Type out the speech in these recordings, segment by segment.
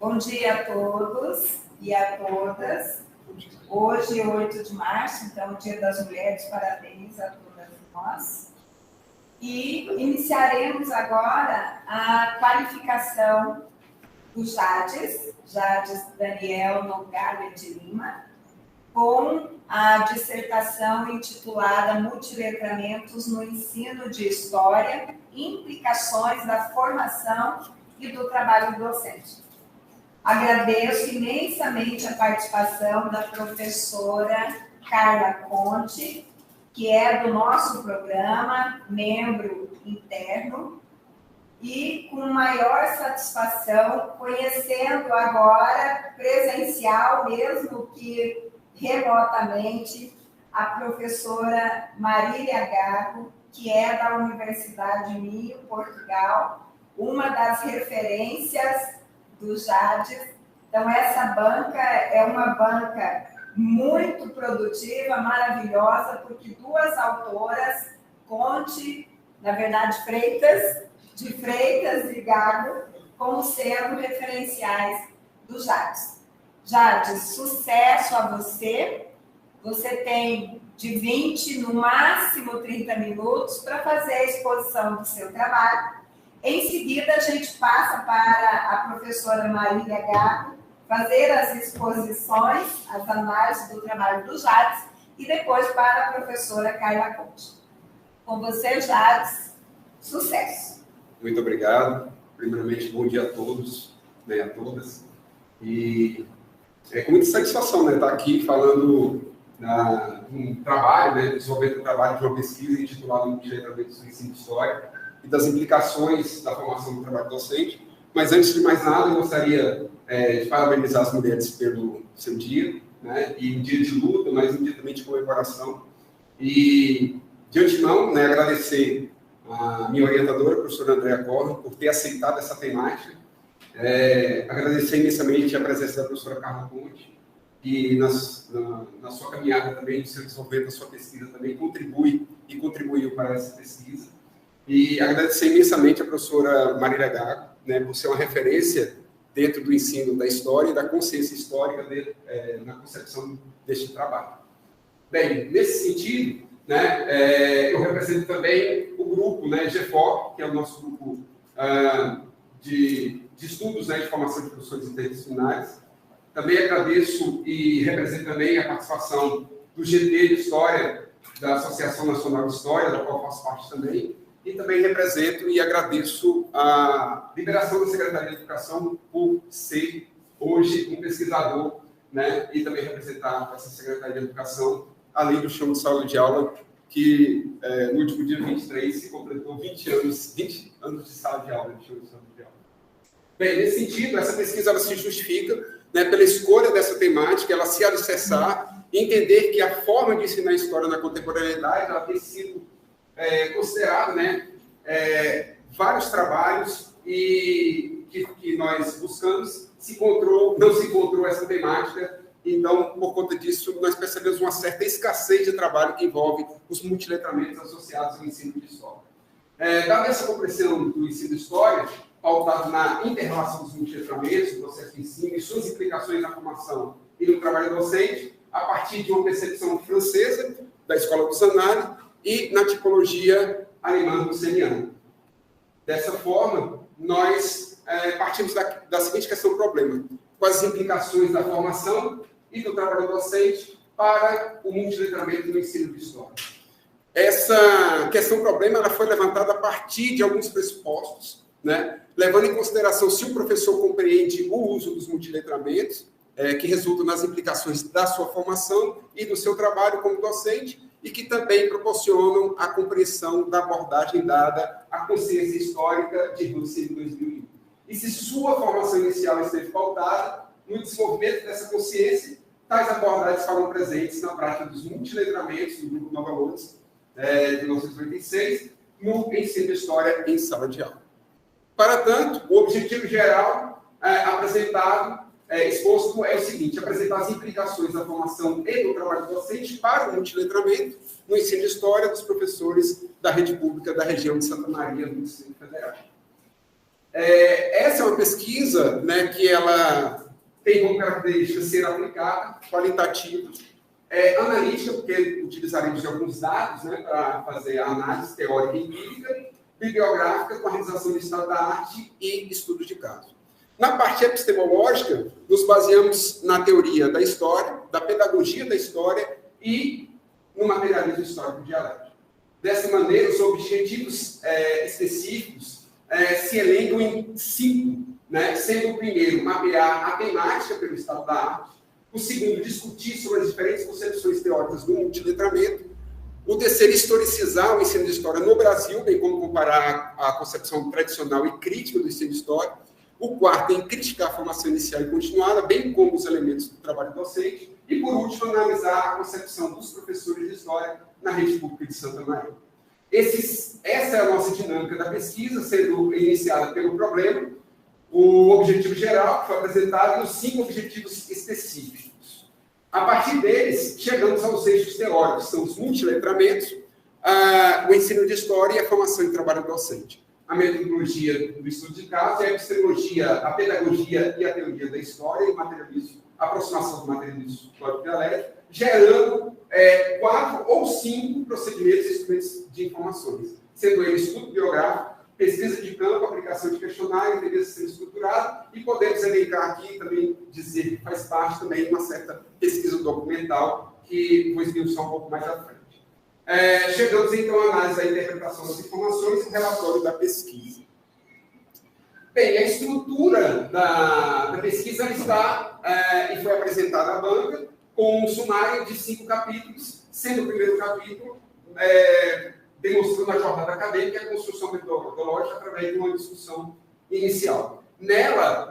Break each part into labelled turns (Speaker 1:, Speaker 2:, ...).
Speaker 1: Bom dia a todos e a todas. Hoje, 8 de março, então, Dia das Mulheres, parabéns a todas nós. E iniciaremos agora a qualificação do Jades Daniel Nogalha de Lima, com a dissertação intitulada Multiletramentos no Ensino de História, Implicações da Formação e do Trabalho Docente. Agradeço imensamente a participação da professora Carla Conte, que é do nosso programa, membro interno, e com maior satisfação, conhecendo agora, presencial, mesmo que remotamente, a professora Marília Gago, que é da Universidade Minho, Portugal, uma das referências do Jades. Então, essa banca é uma banca muito produtiva, maravilhosa, porque duas autoras, Conte, na verdade, de Freitas e Gago, como sendo referenciais do Jades. Jades, sucesso a você. Você tem de 20, no máximo 30 minutos para fazer a exposição do seu trabalho. Em seguida, a gente passa para a professora Marília Gago fazer as exposições, as análises do trabalho do Jades, e depois para a professora Carla Conte. Com você, Jades, sucesso.
Speaker 2: Muito obrigado. Primeiramente, bom dia a todos, né, a todas. E é com muita satisfação, né, estar aqui falando de um trabalho, né, desenvolvendo um trabalho de uma pesquisa intitulada Multiletramentos no Ensino de História e das implicações da formação do trabalho docente. Mas, antes de mais nada, eu gostaria de parabenizar as mulheres pelo seu dia, né, e um dia de luta, mas um dia também de comemoração. E, de antemão, né, agradecer a minha orientadora, a professora Andréa Corre, por ter aceitado essa temática. Agradecer imensamente a presença da professora Carla Conte, que na sua caminhada também, no seu desenvolvimento da sua pesquisa, também contribuiu para essa pesquisa. E agradecer imensamente a professora Marília Gago, né, por ser uma referência dentro do ensino da história e da consciência histórica na concepção deste trabalho. Bem, nesse sentido, né, eu represento também o grupo, né, GFOP, que é o nosso grupo de estudos, né, de formação de professores interdisciplinares. Também agradeço e represento também a participação do GT de História, da Associação Nacional de História, da qual faço parte também, e também represento e agradeço a liberação da Secretaria de Educação por ser hoje um pesquisador, né, e também representar essa Secretaria de Educação, além do chão de sala de aula, que no último dia 23 se completou 20 anos de sala de aula, de chão de sala de aula. Bem, nesse sentido, essa pesquisa ela se justifica, né, pela escolha dessa temática, ela se alicerçar e entender que a forma de ensinar a história na contemporaneidade ela tem sido considerada, né, vários trabalhos e que nós buscamos, não se encontrou essa temática. Então, por conta disso, nós percebemos uma certa escassez de trabalho que envolve os multiletramentos associados ao ensino de história. Dada essa compreensão do ensino de história, pautado na inter-relação dos multiletramentos, do processo de ensino e suas implicações na formação e no trabalho docente, a partir de uma percepção francesa da Escola do Zanari e na tipologia alemã-russeniana. Dessa forma, nós partimos da seguinte questão-problema: quais as implicações da formação e do trabalho docente para o multiletramento no ensino de história. Essa questão-problema ela foi levantada a partir de alguns pressupostos, né, levando em consideração se o professor compreende o uso dos multiletramentos, que resultam nas implicações da sua formação e do seu trabalho como docente, e que também proporcionam a compreensão da abordagem dada à consciência histórica de Russell em 2001. E se sua formação inicial esteve pautada no desenvolvimento dessa consciência, tais abordagens falam presentes na prática dos multiletramentos do Grupo Nova Lourdes, de 1986, no ensino de história em sala de aula. Para tanto, o objetivo geral apresentado exposto é o seguinte: apresentar as implicações da formação e do trabalho docente para o multiletramento no ensino de história dos professores da rede pública da região de Santa Maria, do Distrito Federal. Essa é uma pesquisa, né, que ela tem como característica ser aplicada, qualitativa, analítica, porque utilizaremos alguns dados, né, para fazer a análise teórica e empírica, bibliográfica, com a realização de estado da arte e estudos de caso. Na parte epistemológica, nos baseamos na teoria da história, da pedagogia da história e no materialismo histórico dialético. Dessa maneira, os objetivos específicos se elencam em 5, né? Sendo o primeiro, mapear a temática pelo estado da arte; o segundo, discutir sobre as diferentes concepções teóricas do multiletramento; o terceiro, historicizar o ensino de história no Brasil, bem como comparar a concepção tradicional e crítica do ensino de história; o quarto, em criticar a formação inicial e continuada, bem como os elementos do trabalho docente; e, por último, analisar a concepção dos professores de história na rede pública de Santa Maria. Essa é a nossa dinâmica da pesquisa, sendo iniciada pelo problema, o objetivo geral, que foi apresentado, e os 5 objetivos específicos. A partir deles, chegamos aos eixos teóricos, que são os multiletramentos, o ensino de história e a formação em trabalho docente. A metodologia do estudo de caso, a epistemologia, a pedagogia e a teoria da história, e o materialismo, a aproximação do materialismo histórico dialético, gerando 4 ou 5 procedimentos e instrumentos de informações, sendo ele estudo biográfico, pesquisa de campo, aplicação de questionário, interesse sendo estruturado, e podemos elencar aqui também, dizer que faz parte também de uma certa pesquisa documental, que vou esmiuçar um pouco mais à frente. Chegamos então à análise da interpretação das informações e o relatório da pesquisa. Bem, a estrutura da pesquisa está e foi apresentada à banca com um sumário de 5 capítulos, sendo o primeiro capítulo demonstrando a jornada acadêmica e a construção metodológica através de uma discussão inicial. Nela,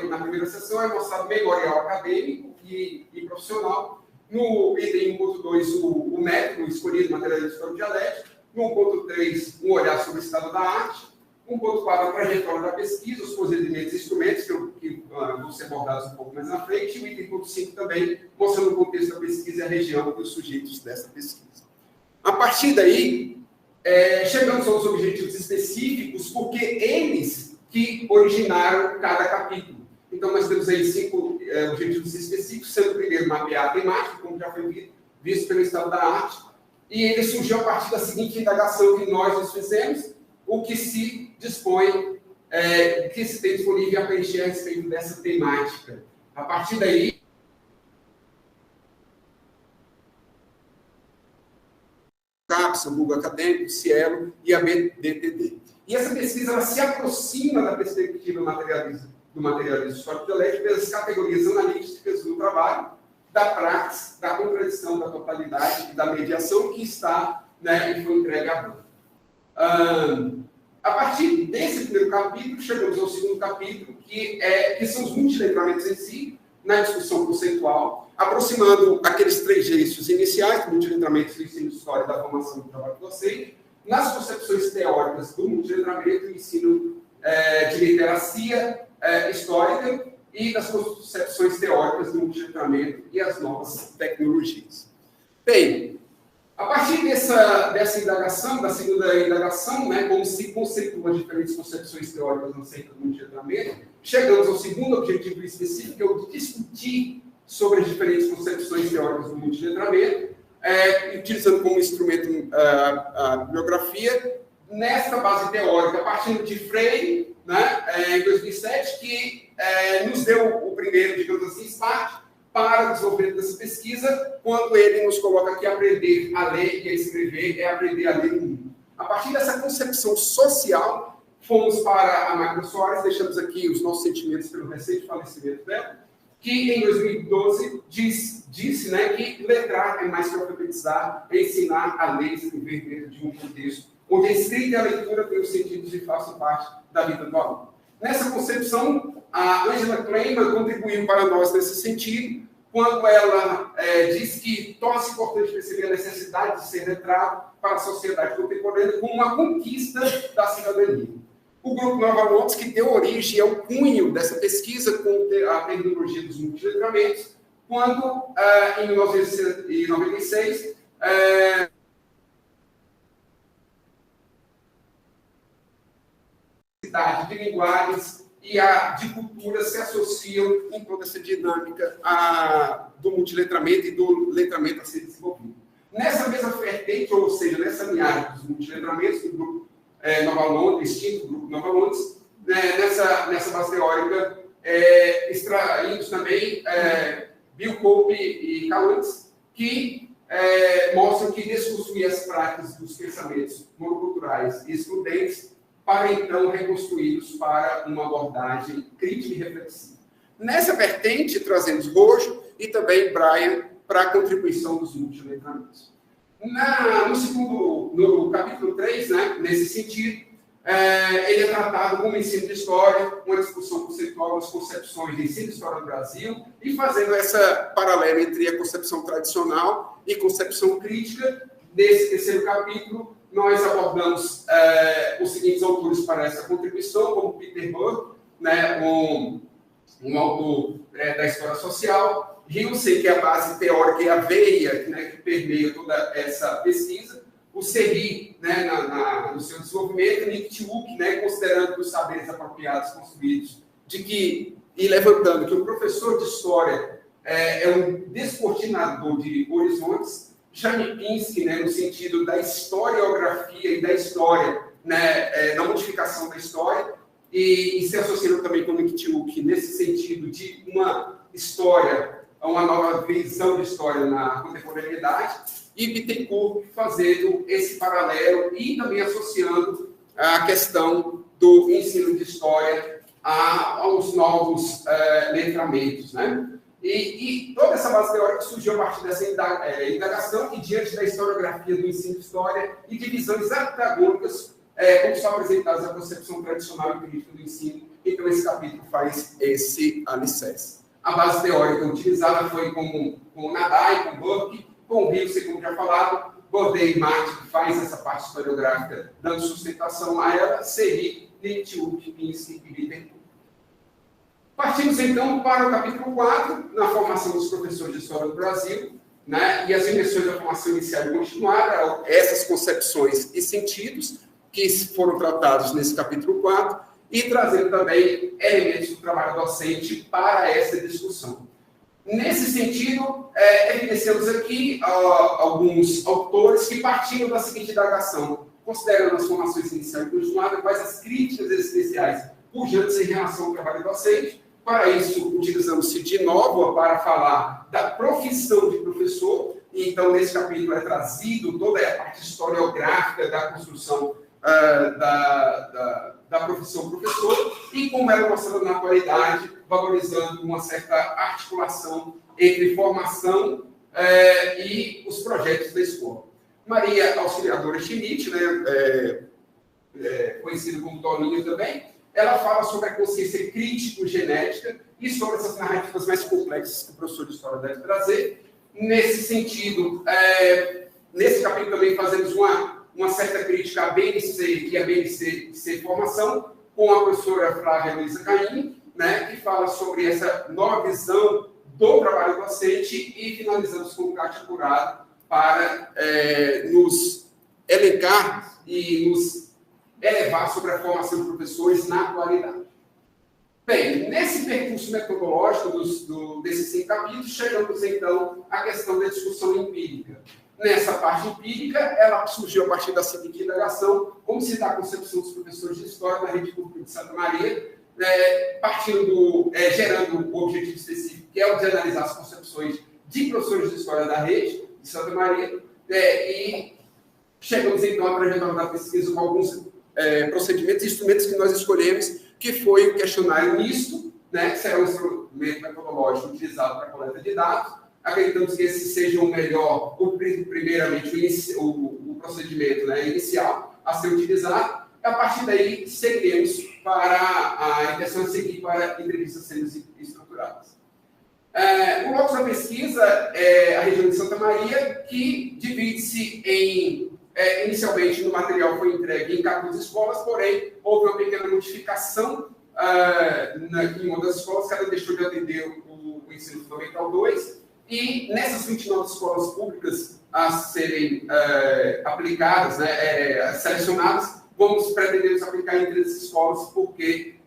Speaker 2: na primeira sessão, é mostrado o memorial acadêmico e profissional. No item 1.2, o método escolhido, materialismo histórico dialético. No 1.3, um olhar sobre o estado da arte. 1.4, a trajetória da pesquisa, os procedimentos e instrumentos, que vão ser abordados um pouco mais na frente. E o item 1.5 também, mostrando o contexto da pesquisa e a região e os sujeitos dessa pesquisa. A partir daí, chegamos aos objetivos específicos, porque eles que originaram cada capítulo. Então, nós temos aí 5 objetivos específicos, sendo o primeiro mapear a temática, como já foi visto pelo estado da arte, e ele surgiu a partir da seguinte indagação que nós nos fizemos: o que se dispõe, que se tem disponível a preencher a respeito dessa temática. A partir daí, CAPES, o Google Acadêmico, Cielo e a BDTD. E essa pesquisa ela se aproxima da perspectiva do materialismo histórico dialético pelas categorias analíticas do trabalho, da praxis, da contradição, da totalidade e da mediação que está, né, e foi entregue à banca. A partir desse primeiro capítulo, chegamos ao segundo capítulo, que são os multiletramentos em si, na discussão conceitual, aproximando aqueles 3 eixos iniciais, do multiletramento do ensino de história e da formação do trabalho docente, nas concepções teóricas do multiletramento e ensino de literacia histórica e das concepções teóricas do multiletramento e as novas tecnologias. Bem, a partir dessa indagação, da segunda indagação, né, como se conceitua as diferentes concepções teóricas acerca do multiletramento, chegamos ao segundo objetivo específico, que é o de discutir sobre as diferentes concepções teóricas do multiletramento, utilizando como instrumento a bibliografia, nesta base teórica, partindo de Freire, né, em 2007, que nos deu o primeiro, digamos assim, start para o desenvolvimento dessa pesquisa, quando ele nos coloca que aprender a ler e a escrever é aprender a ler o mundo. A partir dessa concepção social, fomos para a Magda Soares, deixamos aqui os nossos sentimentos pelo recente falecimento dela, que em 2012 disse, né, que letrar é mais que alfabetizar, é ensinar a ler e escrever dentro de um contexto onde a escrita e a leitura têm os sentidos e façam parte da vida do aluno. Nessa concepção, a Angela Kleiman contribuiu para nós nesse sentido, quando ela diz que torna-se importante perceber a necessidade de ser letrado para a sociedade contemporânea como uma conquista da cidadania. O grupo Nova Londres, que deu origem ao cunho dessa pesquisa com a terminologia dos multiletramentos, quando, em 1996, de linguagens e de culturas se associam em toda essa dinâmica do multiletramento e do letramento a ser desenvolvido. Nessa mesma vertente, ou seja, nessa linhagem dos multiletramentos, do grupo Nova Londres, extinto grupo Nova Londres, nessa base teórica, extraímos também Bill Cope e Calantes, que mostram que desconstruir as práticas dos pensamentos monoculturais e excludentes para então reconstruí-los para uma abordagem crítica e reflexiva. Nessa vertente, trazemos Rojo e também Brian para a contribuição dos multiletramentos. No capítulo 3, né, nesse sentido, ele é tratado como ensino de história, uma discussão conceitual das concepções de ensino de história do Brasil e fazendo essa paralela entre a concepção tradicional e concepção crítica. Nesse terceiro capítulo, nós abordamos os seguintes autores para essa contribuição, como Peter Burke, né, um autor da história social, Hilsey, que é a base teórica e a veia, né, que permeia toda essa pesquisa, o Serri, né, no seu desenvolvimento, Nick Tiuk, né, considerando os saberes apropriados construídos, e levantando que o professor de história é um descortinador de horizontes, Jaime Pinsky, né, no sentido da historiografia e da história, né, da modificação da história, e se associando também com o Nick Tiuk, nesse sentido de uma história, uma nova visão de história na contemporaneidade, e Bittencourt fazendo esse paralelo e também associando a questão do ensino de história aos novos letramentos, né? E toda essa base teórica surgiu a partir dessa indagação que, diante da historiografia do ensino de história e de visões antagônicas, como são apresentadas a concepção tradicional e crítica do ensino, então esse capítulo faz esse alicerce. A base teórica utilizada foi com Nadai, com Burke, com Hilsey, como já falado, Bourdieu e Marx, que faz essa parte historiográfica, dando sustentação a ela, Serri, Tiuk, Pinsky e Bittencourt. Partimos, então, para o capítulo 4, na formação dos professores de História do Brasil, né, e as dimensões da formação inicial e continuada, essas concepções e sentidos que foram tratados nesse capítulo 4, e trazendo também elementos do trabalho docente para essa discussão. Nesse sentido, evidenciamos aqui alguns autores que partiram da seguinte indagação, considerando as formações inicial e continuada, quais as críticas especiais pujantes em relação ao trabalho docente. Para isso, utilizamos-se de novo para falar da profissão de professor, e então, nesse capítulo é trazido toda a parte historiográfica da construção da profissão professor, e como ela mostrando na atualidade, valorizando uma certa articulação entre formação e os projetos da escola. Maria Auxiliadora Schmidt, né, conhecida como Toninho também, ela fala sobre a consciência crítico-genética e sobre essas narrativas mais complexas que o professor de História deve trazer. Nesse sentido, nesse capítulo também fazemos uma certa crítica à BNC e à BNC Formação, com a professora Flávia Luiza Caim, né, que fala sobre essa nova visão do trabalho docente, e finalizamos com o Cátia Curado para nos elencar e nos elevar sobre a formação de professores na atualidade. Bem, nesse percurso metodológico desses 5 capítulos, chegamos então à questão da discussão empírica. Nessa parte empírica, ela surgiu a partir da seguinte indagação: como se dá a concepção dos professores de História da Rede Pública de Santa Maria, gerando o objetivo específico, que é o de analisar as concepções de professores de História da Rede de Santa Maria, e chegamos então à trajetória da pesquisa com alguns procedimentos e instrumentos que nós escolhemos, que foi o questionário misto, né, que será um instrumento metodológico utilizado para a coleta de dados. Acreditamos que esse seja o melhor, primeiramente, o procedimento, né, inicial a ser utilizado. A partir daí, seguiremos para a intenção de seguir para entrevistas sendo estruturadas. O locus da pesquisa é a região de Santa Maria, que divide-se em inicialmente, no material foi entregue em 14 escolas, porém, houve uma pequena modificação em uma das escolas, que ela deixou de atender o ensino fundamental 2, e nessas 29 escolas públicas a serem aplicadas, selecionadas, vamos pretender aplicar em 3 escolas, porque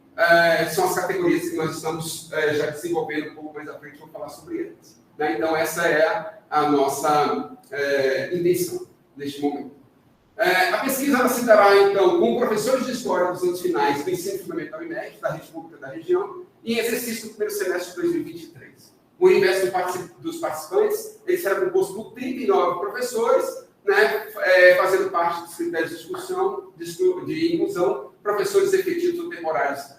Speaker 2: são as categorias que nós estamos já desenvolvendo um pouco mais à frente, vou falar sobre elas. Né? Então, essa é a nossa intenção neste momento. A pesquisa ela se dará, então, com professores de história dos anos finais do ensino fundamental e médio da rede pública da região, em exercício do primeiro semestre de 2023. O universo dos participantes ele será composto por 39 professores, né, fazendo parte dos critérios de discussão, de inclusão, professores efetivos ou temporários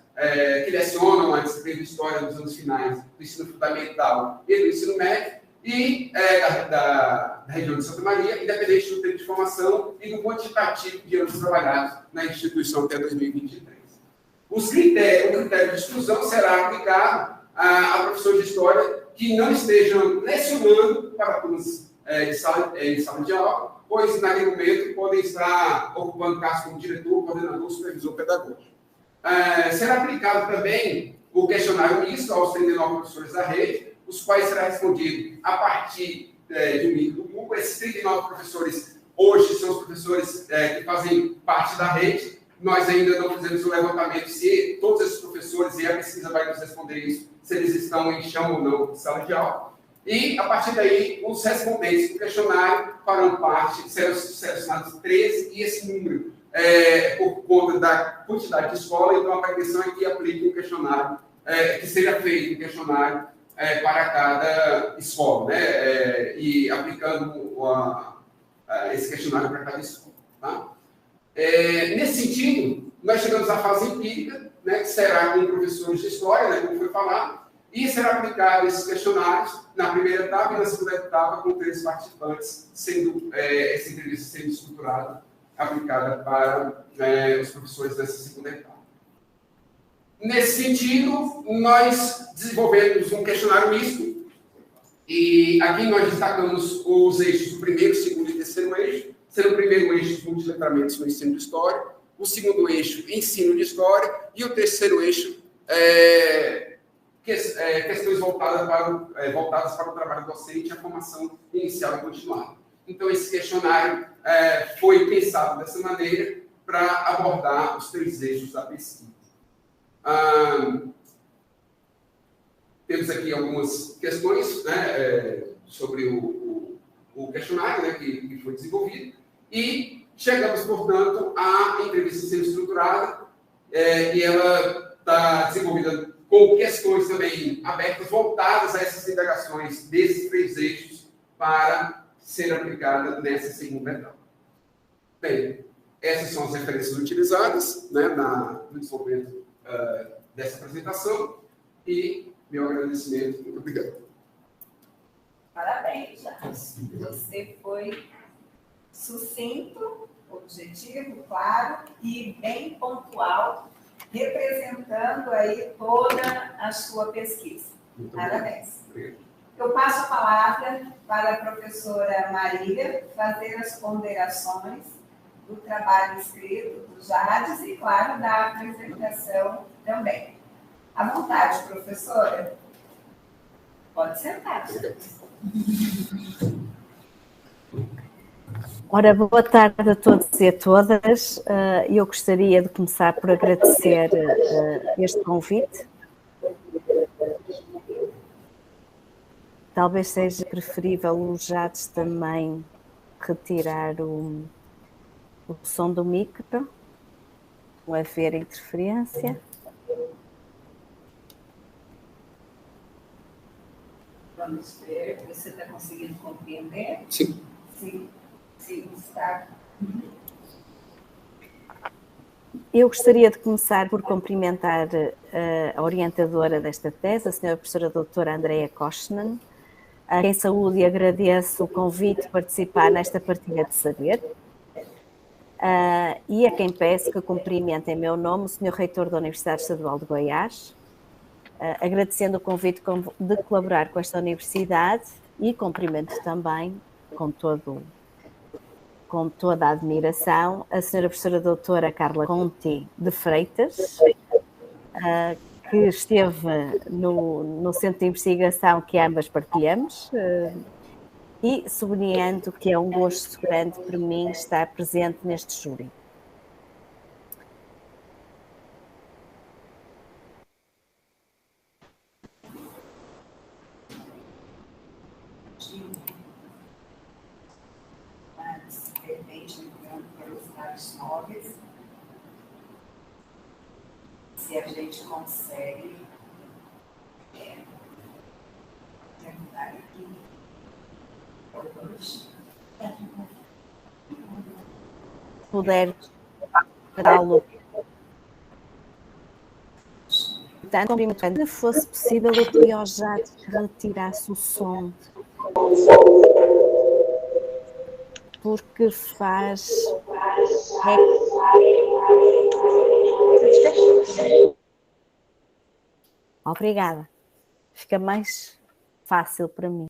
Speaker 2: que lecionam a disciplina de história dos anos finais do ensino fundamental e do ensino médio, e da região de Santa Maria, independente do tempo de formação e do quantitativo de anos trabalhados na instituição até 2023. O critério de exclusão será aplicado a professores de história que não estejam lecionando para turmas em sala de aula, pois naquele momento podem estar ocupando cargos como diretor, coordenador, supervisor pedagógico. Será aplicado também o questionário misto aos 39 professores da rede, os quais será respondido a partir de um link do Google. Esses 39 professores hoje são os professores que fazem parte da rede. Nós ainda não fizemos o levantamento se todos esses professores, e a pesquisa vai nos responder isso, se eles estão em chão ou não de sala de aula. E, a partir daí, os respondentes do questionário farão parte, serão selecionados 13, e esse número, por conta da quantidade de escola, então a pretensão é que aplique um questionário, que seja feito um questionário para cada escola, né? E aplicando esse questionário para cada escola. Tá? Nesse sentido, nós chegamos à fase empírica, né, que será com professores de história, né, como foi falado, e será aplicado esses questionários na primeira etapa e na segunda etapa, com 3 participantes, sendo essa entrevista sendo estruturada, aplicada para os professores dessa segunda etapa. Nesse sentido, nós desenvolvemos um questionário misto, e aqui nós destacamos os eixos do primeiro, segundo e terceiro eixo, sendo o primeiro eixo os multiletramentos no ensino de história, o segundo eixo, ensino de história, e o terceiro eixo, questões voltadas para o trabalho docente e a formação inicial e continuada. Então, esse questionário foi pensado dessa maneira para abordar os 3 eixos da pesquisa. Temos aqui algumas questões, né, sobre o questionário, né, que foi desenvolvido, e chegamos, portanto, à entrevista sendo estruturada, e ela está desenvolvida com questões também abertas, voltadas a essas indagações desses 3 eixos para ser aplicada nessa segunda etapa. Bem, essas são as referências utilizadas, né, no desenvolvimento dessa apresentação, e meu agradecimento. Muito obrigado.
Speaker 1: Parabéns, Jacques. Você foi sucinto, objetivo, claro e bem pontual, representando aí toda a sua pesquisa. Parabéns. Eu passo a palavra para a professora Marília fazer as ponderações do trabalho escrito do Jades e, claro, da apresentação também. À vontade, professora. Pode sentar.
Speaker 3: Ora, boa tarde a todos e a todas. Eu gostaria de começar por agradecer este convite. Talvez seja preferível o Jades também retirar o som do micro, não haver interferência.
Speaker 1: Vamos ver, você está conseguindo compreender?
Speaker 2: Sim.
Speaker 1: Sim, está.
Speaker 3: Eu gostaria de começar por cumprimentar a orientadora desta tese, a senhora professora doutora Andrea Koschmann, a quem saúde e agradeço o convite de participar nesta partilha de saber, e a quem peço que cumprimente em meu nome o senhor reitor da Universidade Estadual de Goiás, agradecendo o convite de colaborar com esta universidade e cumprimento também com com toda a admiração a senhora professora doutora Carla Conti de Freitas, que esteve no centro de investigação que ambas partilhamos, e sublinhando que é um gosto grande para mim estar presente neste júri.
Speaker 1: Se a gente consegue tentar aqui.
Speaker 3: Puder dá-lo. Portanto, se fosse possível, eu pedia ao Jade que retirasse o som. Porque faz. Obrigada. Fica mais fácil para mim.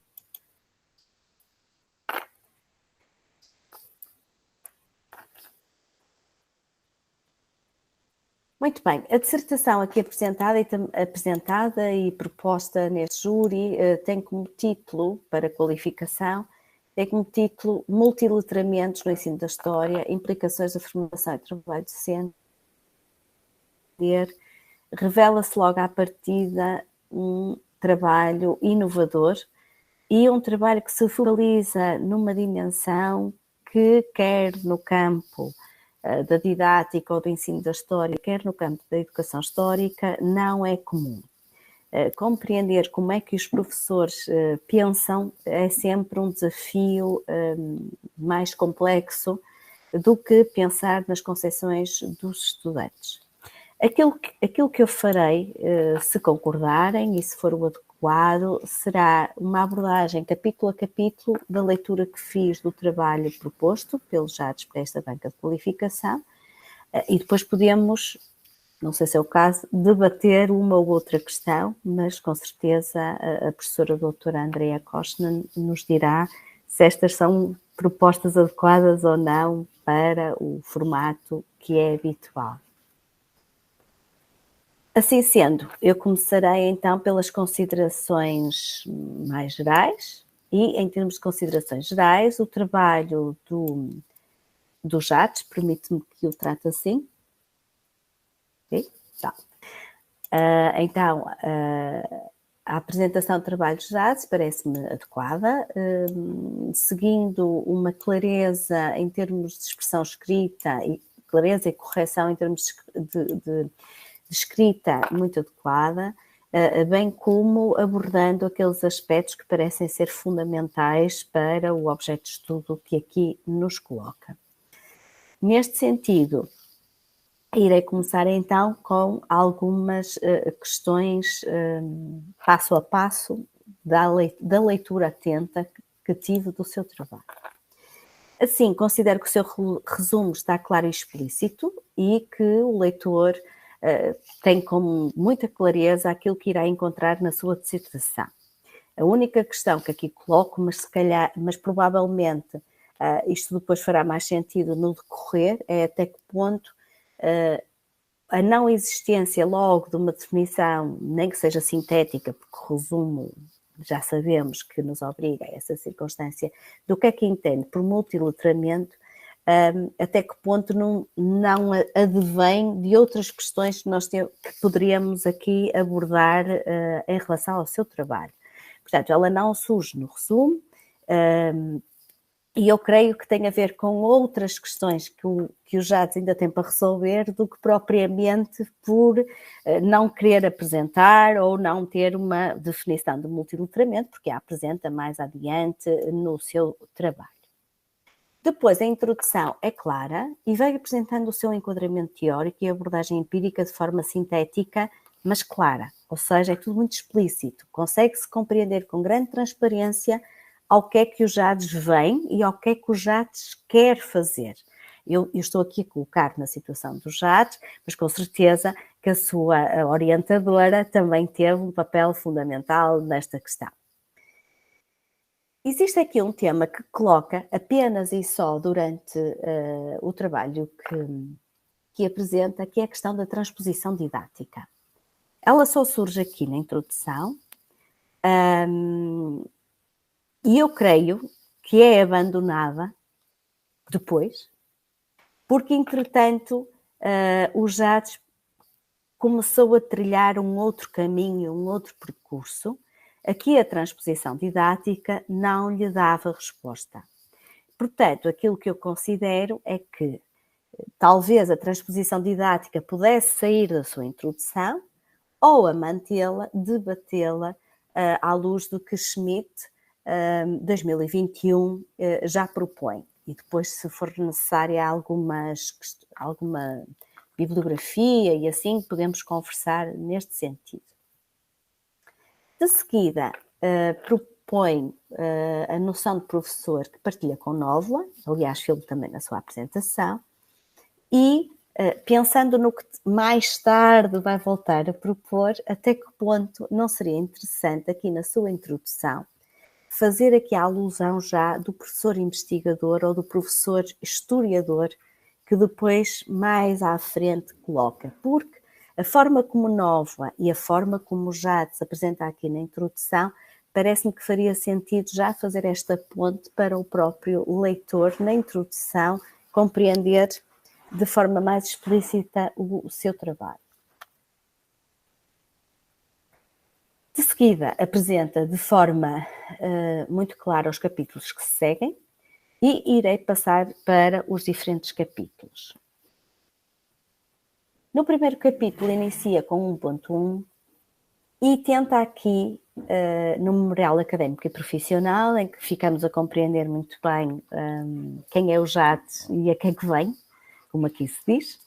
Speaker 3: Muito bem, a dissertação aqui apresentada e proposta neste júri tem como título, para qualificação, tem como título Multiletramentos no ensino da história, implicações da formação e trabalho docente. Revela-se logo à partida um trabalho inovador e um trabalho que se focaliza numa dimensão que, quer no campo da didática ou do ensino da história, quer no campo da educação histórica, não é comum. Compreender como é que os professores pensam é sempre um desafio mais complexo do que pensar nas concepções dos estudantes. Aquilo que eu farei, se concordarem e se for o adequado, será uma abordagem capítulo a capítulo da leitura que fiz do trabalho proposto pelos Jades para esta banca de qualificação, e depois podemos, não sei se é o caso, debater uma ou outra questão, mas com certeza a professora doutora Andrea Koschnan nos dirá se estas são propostas adequadas ou não para o formato que é habitual. Assim sendo, eu começarei então pelas considerações mais gerais, e em termos de considerações gerais, o trabalho do Jades, permite-me que o trate assim. Okay? Tá. Então, a apresentação de trabalho de Jades parece-me adequada, seguindo uma clareza em termos de expressão escrita, e clareza e correção em termos de escrita muito adequada, bem como abordando aqueles aspectos que parecem ser fundamentais para o objeto de estudo que aqui nos coloca. Neste sentido, irei começar então com algumas questões passo a passo da leitura atenta que tive do seu trabalho. Assim, considero que o seu resumo está claro e explícito e que o leitor tem com muita clareza aquilo que irá encontrar na sua dissertação. A única questão que aqui coloco, mas provavelmente isto depois fará mais sentido no decorrer, é até que ponto a não existência logo de uma definição, nem que seja sintética, porque o resumo já sabemos que nos obriga a essa circunstância, do que é que entende por multiletramento, até que ponto não advém de outras questões que poderíamos aqui abordar em relação ao seu trabalho. Portanto, ela não surge no resumo, e eu creio que tem a ver com outras questões que o Jades ainda tem para resolver do que propriamente por não querer apresentar ou não ter uma definição de multiletramento, porque a apresenta mais adiante no seu trabalho. Depois, a introdução é clara e vai apresentando o seu enquadramento teórico e abordagem empírica de forma sintética, mas clara, ou seja, é tudo muito explícito, consegue-se compreender com grande transparência ao que é que o Jades vem e ao que é que o Jades quer fazer. Eu estou aqui a colocar na situação do Jades, mas com certeza que a sua orientadora também teve um papel fundamental nesta questão. existe aqui um tema que coloca apenas e só durante o trabalho que apresenta, que é a questão da transposição didática. Ela só surge aqui na introdução, e eu creio que é abandonada depois, porque entretanto o JADES começou a trilhar um outro caminho, um outro percurso. Aqui a transposição didática não lhe dava resposta. Portanto, aquilo que eu considero é que talvez a transposição didática pudesse sair da sua introdução ou a mantê-la, debatê-la à luz do que Schmidt, 2021, já propõe. E depois, se for necessária alguma bibliografia e assim, podemos conversar neste sentido. De seguida, propõe a noção de professor que partilha com Novoa, aliás, filme também na sua apresentação, e pensando no que mais tarde vai voltar a propor, até que ponto não seria interessante aqui na sua introdução fazer aqui a alusão já do professor investigador ou do professor historiador que depois mais à frente coloca, porque a forma como Novoa e a forma como já se apresenta aqui na introdução, parece-me que faria sentido já fazer esta ponte para o próprio leitor na introdução compreender de forma mais explícita o seu trabalho. De seguida, apresenta de forma muito clara os capítulos que se seguem e irei passar para os diferentes capítulos. No primeiro capítulo, inicia com 1.1 e tenta aqui, no memorial académico e profissional, em que ficamos a compreender muito bem quem é o JADES e a quem é que vem, como aqui se diz.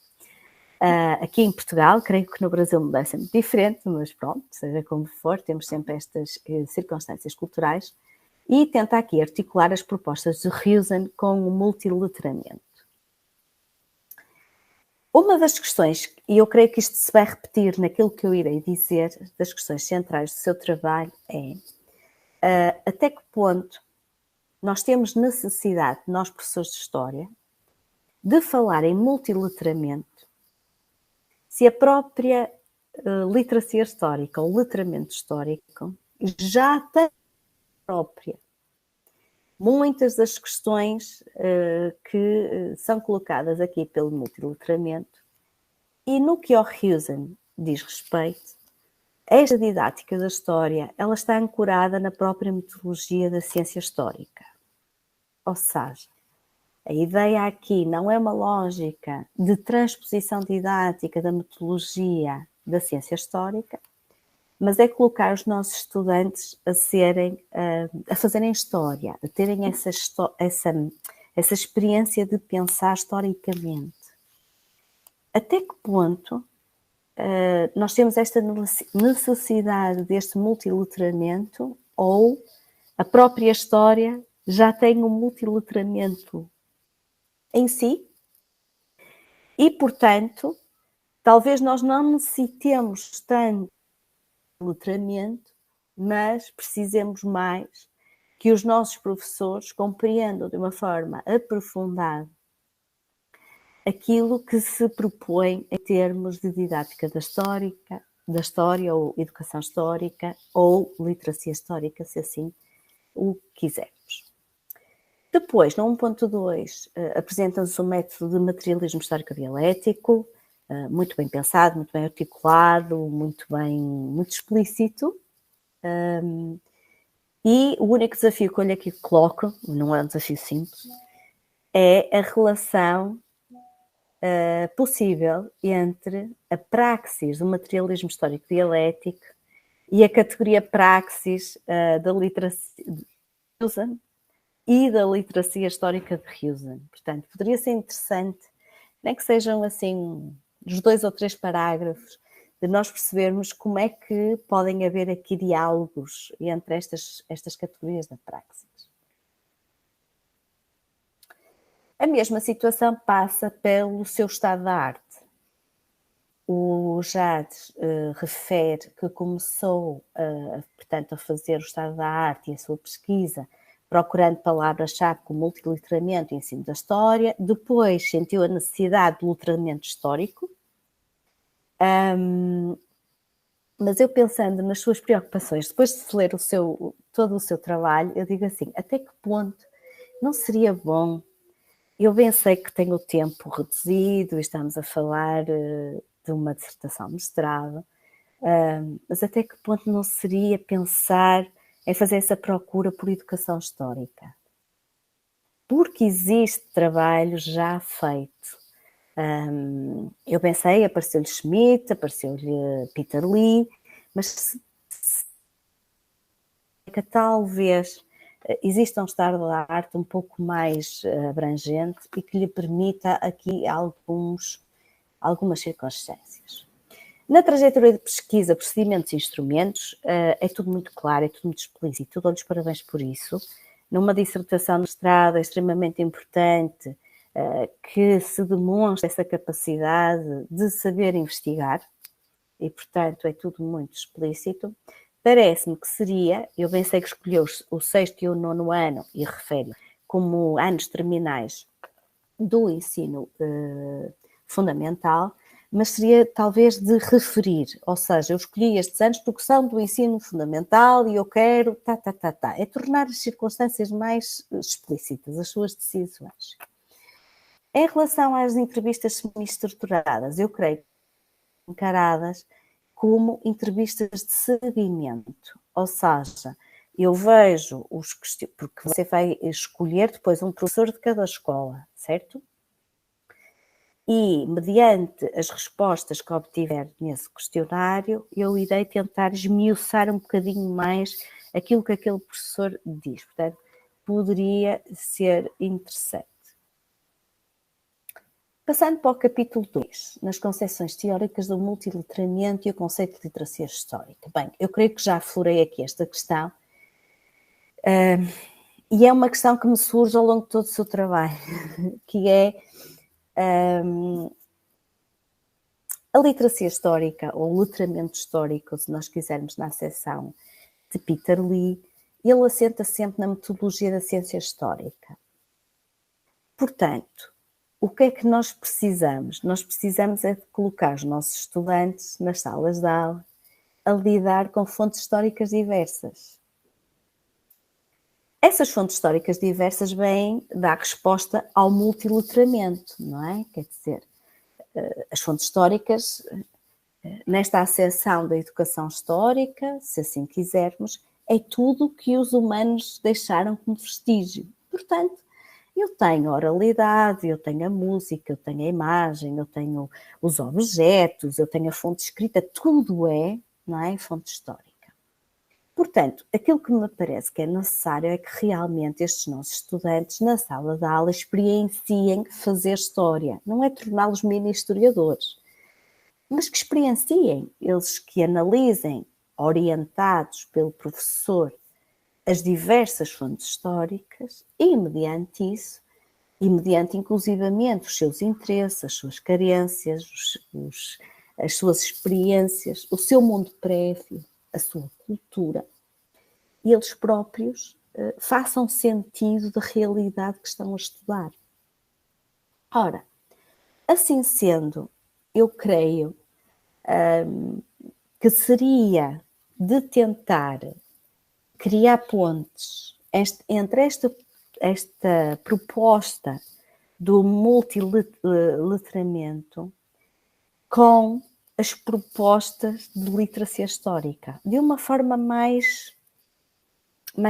Speaker 3: Aqui em Portugal, creio que no Brasil não deve ser muito diferente, mas pronto, seja como for, temos sempre estas circunstâncias culturais, e tenta aqui articular as propostas de Huijsen com o multiletramento. Uma das questões, e eu creio que isto se vai repetir naquilo que eu irei dizer, das questões centrais do seu trabalho é até que ponto nós temos necessidade, nós professores de História, de falar em multiletramento, se a própria literacia histórica ou letramento histórico já tem própria. Muitas das questões que são colocadas aqui pelo multiletramento e no que ao Huijsen diz respeito, esta didática da história ela está ancorada na própria metodologia da ciência histórica. Ou seja, a ideia aqui não é uma lógica de transposição didática da metodologia da ciência histórica, mas é colocar os nossos estudantes a fazerem história, a terem essa experiência de pensar historicamente. Até que ponto nós temos esta necessidade deste multiletramento ou a própria história já tem um multiletramento em si e, portanto, talvez nós não necessitemos tanto de letramento, mas precisemos mais que os nossos professores compreendam de uma forma aprofundada aquilo que se propõe em termos de didática da história ou educação histórica ou literacia histórica, se assim o quisermos. Depois, no 1.2, apresenta-nos o método de materialismo histórico-dialético, muito bem pensado, muito bem articulado, muito explícito. E o único desafio que eu aqui coloco, não é um desafio simples, é a relação possível entre a praxis do materialismo histórico-dialético e a categoria praxis da literacia de Huijsen e da literacia histórica de Huijsen. Portanto, poderia ser interessante, nem que sejam assim, os 2 ou 3 parágrafos, de nós percebermos como é que podem haver aqui diálogos entre estas categorias da praxis. A mesma situação passa pelo seu estado da arte. O JADES refere que começou, portanto, a fazer o estado da arte e a sua pesquisa procurando palavras-chave como multiliteramento e ensino da história. Depois sentiu a necessidade do letramento histórico. Mas eu pensando nas suas preocupações, depois de ler todo o seu trabalho, eu digo assim, até que ponto não seria bom? Eu bem sei que tenho o tempo reduzido, estamos a falar de uma dissertação mestrado, mas até que ponto não seria pensar em fazer essa procura por educação histórica? Porque existe trabalho já feito. Eu pensei, apareceu-lhe Schmidt, apareceu-lhe Peter Lee, mas que talvez exista um estado da arte um pouco mais abrangente e que lhe permita aqui algumas circunstâncias. Na trajetória de pesquisa, procedimentos e instrumentos, é tudo muito claro, é tudo muito explícito, dou-lhes parabéns por isso. Numa dissertação de mestrado é extremamente importante que se demonstre essa capacidade de saber investigar e, portanto, é tudo muito explícito. Parece-me que seria, eu bem sei que escolheu o 6º e o 9º ano e refere como anos terminais do ensino fundamental, mas seria talvez de referir, ou seja, eu escolhi estes anos porque são do ensino fundamental e eu quero, É tornar as circunstâncias mais explícitas, as suas decisões. Em relação às entrevistas semi-estruturadas, eu creio que encaradas como entrevistas de seguimento, ou seja, eu vejo os questionários, porque você vai escolher depois um professor de cada escola, certo? E, mediante as respostas que obtiver nesse questionário, eu irei tentar esmiuçar um bocadinho mais aquilo que aquele professor diz. Portanto, poderia ser interessante. Passando para o capítulo 2, nas concepções teóricas do multiliteramento e o conceito de literacia histórica. Bem, eu creio que já aflorei aqui esta questão, e é uma questão que me surge ao longo de todo o seu trabalho, que é a literacia histórica, ou o letramento histórico, se nós quisermos, na acessão de Peter Lee, ele assenta sempre na metodologia da ciência histórica. Portanto, o que é que nós precisamos? Nós precisamos é de colocar os nossos estudantes nas salas de aula a lidar com fontes históricas diversas. Essas fontes históricas diversas vêm dar resposta ao multiletramento, não é? Quer dizer, as fontes históricas, nesta acessão da educação histórica, se assim quisermos, é tudo o que os humanos deixaram como vestígio. Portanto, eu tenho a oralidade, eu tenho a música, eu tenho a imagem, eu tenho os objetos, eu tenho a fonte escrita, tudo não é, fonte histórica. Portanto, aquilo que me parece que é necessário é que realmente estes nossos estudantes, na sala de aula, experienciem fazer história. Não é torná-los mini-historiadores, mas que experienciem, eles que analisem, orientados pelo professor, as diversas fontes históricas e, mediante isso, e mediante inclusivamente os seus interesses, as suas carências, as suas experiências, o seu mundo prévio, a sua cultura, e eles próprios façam sentido da realidade que estão a estudar. Ora, assim sendo, eu creio que seria de tentar criar pontes entre esta proposta do multiletramento com as propostas de literacia histórica, de uma forma mais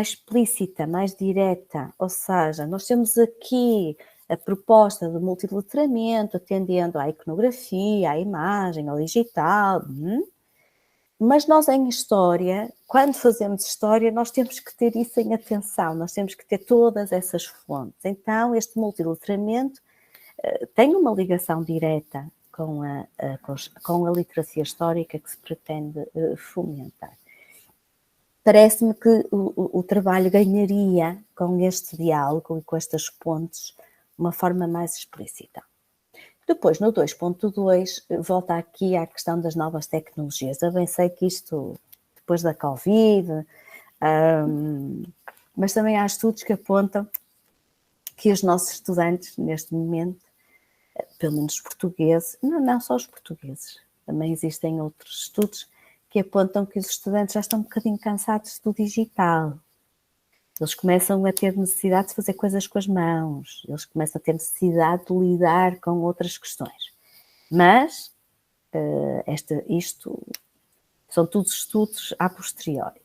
Speaker 3: explícita, mais direta. Ou seja, nós temos aqui a proposta do multiletramento, atendendo à iconografia, à imagem, ao digital, mas nós em história, quando fazemos história, nós temos que ter isso em atenção, nós temos que ter todas essas fontes. Então, este multiletramento tem uma ligação direta com a literacia histórica que se pretende fomentar. Parece-me que o trabalho ganharia com este diálogo e com estas pontes uma forma mais explícita. Depois, no 2.2, volta aqui à questão das novas tecnologias. Eu bem sei que isto, depois da Covid, mas também há estudos que apontam que os nossos estudantes, neste momento, pelo menos os portugueses, não só os portugueses, também existem outros estudos que apontam que os estudantes já estão um bocadinho cansados do digital. Eles começam a ter necessidade de fazer coisas com as mãos, eles começam a ter necessidade de lidar com outras questões. Mas isto são todos estudos a posteriori.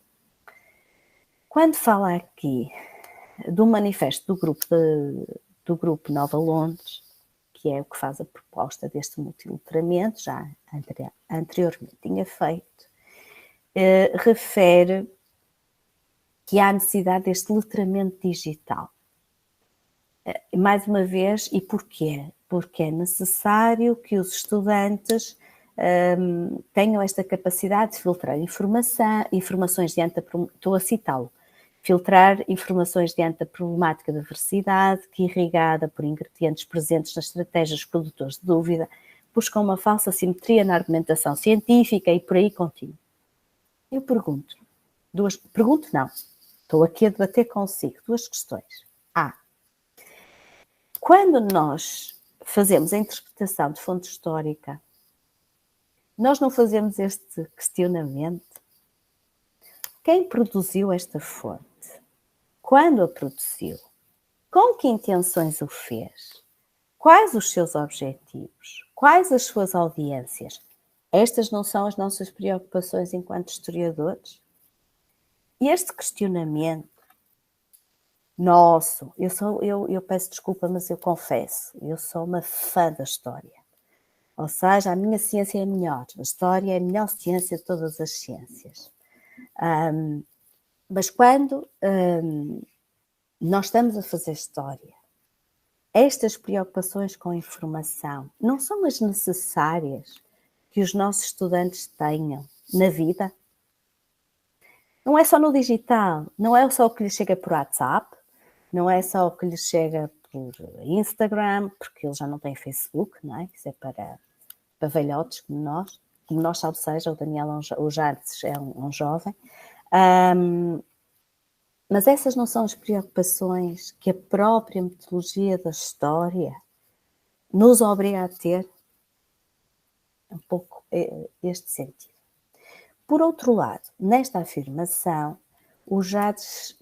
Speaker 3: Quando fala aqui do manifesto do grupo Nova Londres, que é o que faz a proposta deste multiletramento, já anteriormente tinha feito, refere que há necessidade deste letramento digital. Mais uma vez, e porquê? Porque é necessário que os estudantes tenham esta capacidade de filtrar informações diante estou a citá-lo, filtrar informações diante da problemática da diversidade, que irrigada por ingredientes presentes nas estratégias produtores de dúvida, buscam uma falsa simetria na argumentação científica e por aí continua. Eu estou aqui a debater consigo duas questões. Quando nós fazemos a interpretação de fonte histórica, nós não fazemos este questionamento. Quem produziu esta fonte? Quando a produziu? Com que intenções o fez? Quais os seus objetivos? Quais as suas audiências? Estas não são as nossas preocupações enquanto historiadores? E este questionamento nosso, eu peço desculpa, mas eu confesso, eu sou uma fã da história. Ou seja, a minha ciência é melhor, a história é a melhor ciência de todas as ciências. Mas quando nós estamos a fazer história, estas preocupações com a informação não são as necessárias que os nossos estudantes tenham na vida? Não é só no digital, não é só o que lhes chega por WhatsApp, não é só o que lhes chega por Instagram, porque eles já não têm Facebook, não é? Isso é para velhotes como nós, salvo seja, o Daniel, o Jardes é um jovem. Mas essas não são as preocupações que a própria metodologia da história nos obriga a ter? Um pouco este sentido. Por outro lado, nesta afirmação, o Jades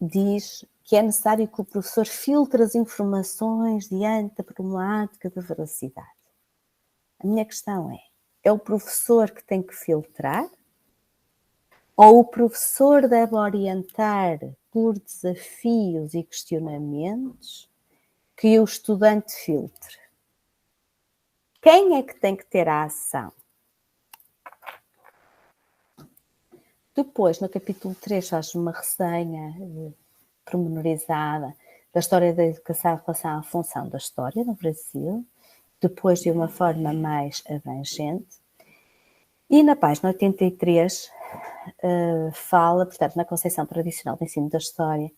Speaker 3: diz que é necessário que o professor filtre as informações diante da problemática da veracidade. A minha questão é o professor que tem que filtrar? Ou o professor deve orientar por desafios e questionamentos que o estudante filtre? Quem é que tem que ter a ação? Depois, no capítulo 3, faz uma resenha pormenorizada da história da educação em relação à função da história no Brasil, depois de uma forma mais abrangente. E na página 83 fala, portanto, na concepção tradicional do ensino da história,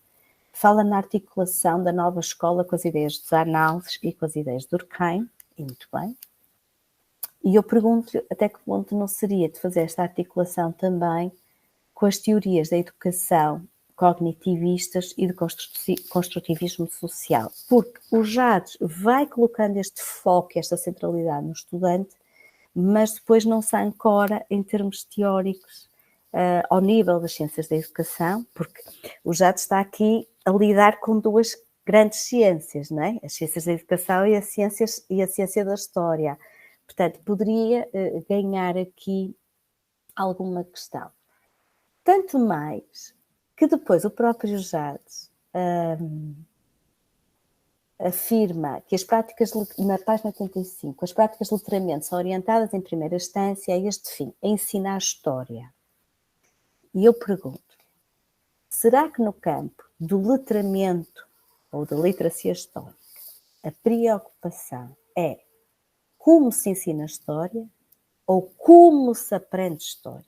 Speaker 3: fala na articulação da nova escola com as ideias de Zernales e com as ideias de Durkheim, e muito bem. E eu pergunto-lhe até que ponto não seria de fazer esta articulação também com as teorias da educação cognitivistas e de construtivismo social, porque o Jades vai colocando este foco, esta centralidade no estudante, mas depois não se ancora em termos teóricos ao nível das ciências da educação, porque o Jades está aqui a lidar com duas grandes ciências, não é? As ciências da educação e a ciência da história. Portanto, poderia ganhar aqui alguma questão. Tanto mais que depois o próprio Jades afirma que as práticas, na página 85, as práticas de letramento são orientadas em primeira instância a este fim, a ensinar a história. E eu pergunto, será que no campo do letramento ou da literacia histórica, a preocupação é como se ensina a história ou como se aprende história?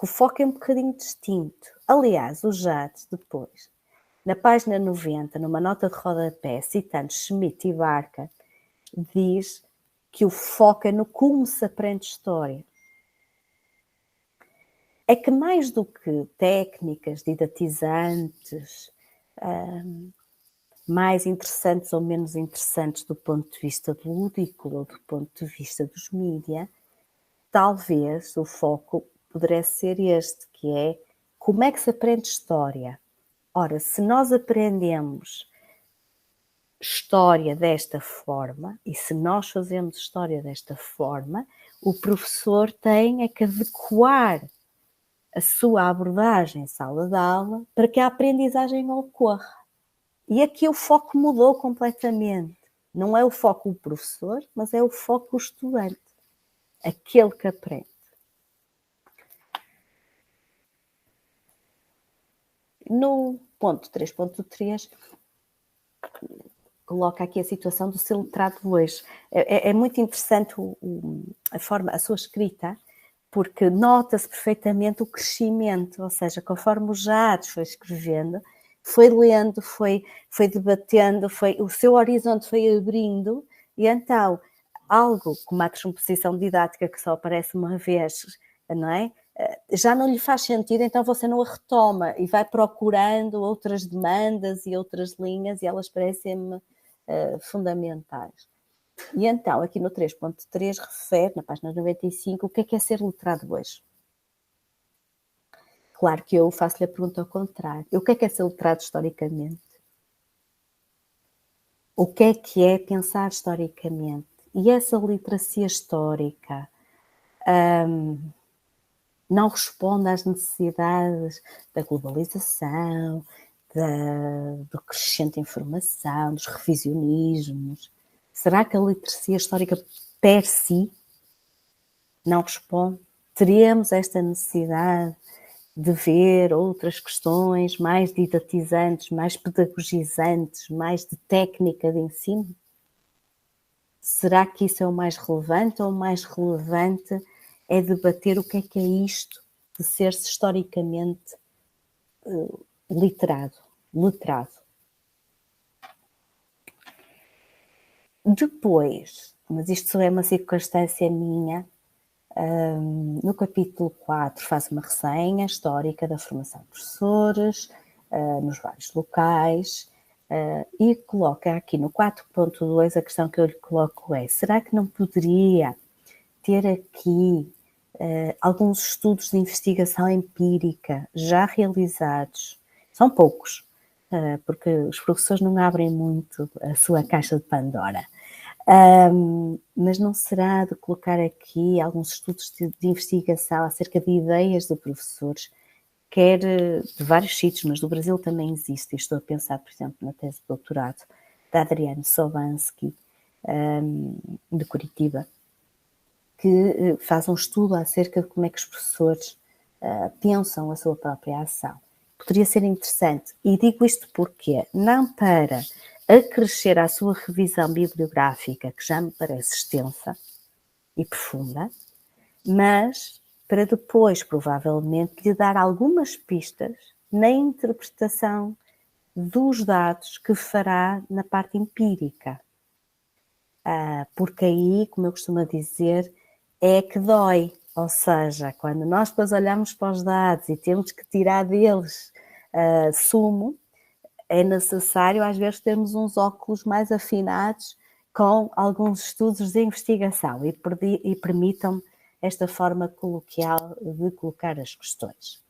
Speaker 3: O foco é um bocadinho distinto. Aliás, o Jades depois, na página 90, numa nota de rodapé, citando Schmidt e Barker, diz que o foco é no como se aprende história. é que mais do que técnicas didatizantes, mais interessantes ou menos interessantes do ponto de vista do lúdico ou do ponto de vista dos mídia, talvez o foco pudesse ser este, que é como é que se aprende história. Ora, se nós aprendemos história desta forma, e se nós fazemos história desta forma, o professor tem que adequar a sua abordagem em sala de aula para que a aprendizagem ocorra. E aqui o foco mudou completamente. Não é o foco o professor, mas é o foco o estudante, aquele que aprende. No ponto 3.3, coloca aqui a situação do ser letrado hoje. É muito interessante a sua escrita, porque nota-se perfeitamente o crescimento, ou seja, conforme o Jades foi escrevendo, foi lendo, foi debatendo, o seu horizonte foi abrindo, e então, algo como a transposição didática que só aparece uma vez, não é? Já não lhe faz sentido, então você não a retoma e vai procurando outras demandas e outras linhas, e elas parecem-me fundamentais. E então, aqui no 3.3, refere, na página 95, o que é ser letrado hoje. Claro que eu faço-lhe a pergunta ao contrário. O que é ser letrado historicamente? O que é pensar historicamente? E essa literacia histórica não responde às necessidades da globalização, do crescente informação, dos revisionismos. Será que a literacia histórica per si não responde? Teremos esta necessidade de ver outras questões mais didatizantes, mais pedagogizantes, mais de técnica de ensino? Será que isso é o mais relevante, ou o mais relevante é debater o que é isto de ser-se historicamente letrado? Depois, mas isto só é uma circunstância minha, no capítulo 4 faz uma resenha histórica da formação de professores nos vários locais e coloca aqui no 4.2 a questão que eu lhe coloco é: será que não poderia ter aqui alguns estudos de investigação empírica já realizados? São poucos, porque os professores não abrem muito a sua caixa de Pandora. Mas não será de colocar aqui alguns estudos de investigação acerca de ideias de professores, quer de vários sítios, mas do Brasil também existe, e estou a pensar, por exemplo, na tese de doutorado da Adriane Sobansky, de Curitiba, que faz um estudo acerca de como é que os professores pensam a sua própria ação. Poderia ser interessante, e digo isto porque não para acrescer à sua revisão bibliográfica, que já me parece extensa e profunda, mas para depois, provavelmente, lhe dar algumas pistas na interpretação dos dados que fará na parte empírica. Porque aí, como eu costumo dizer, é que dói. Ou seja, quando nós depois olhamos para os dados e temos que tirar deles sumo, é necessário às vezes termos uns óculos mais afinados com alguns estudos de investigação e permitam esta forma coloquial de colocar as questões.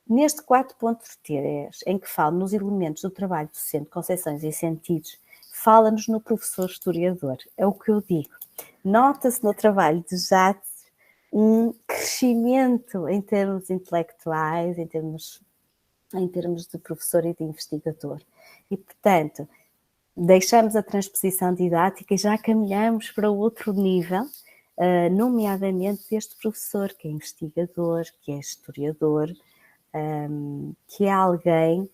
Speaker 3: Neste 4.3, em que fala nos elementos do trabalho docente, concepções e sentidos, fala-nos no professor historiador. É o que eu digo. Nota-se no trabalho de Jades um crescimento em termos intelectuais, em termos de professor e de investigador. E, portanto, deixamos a transposição didática e já caminhamos para outro nível, nomeadamente deste professor, que é investigador, que é historiador, que é alguém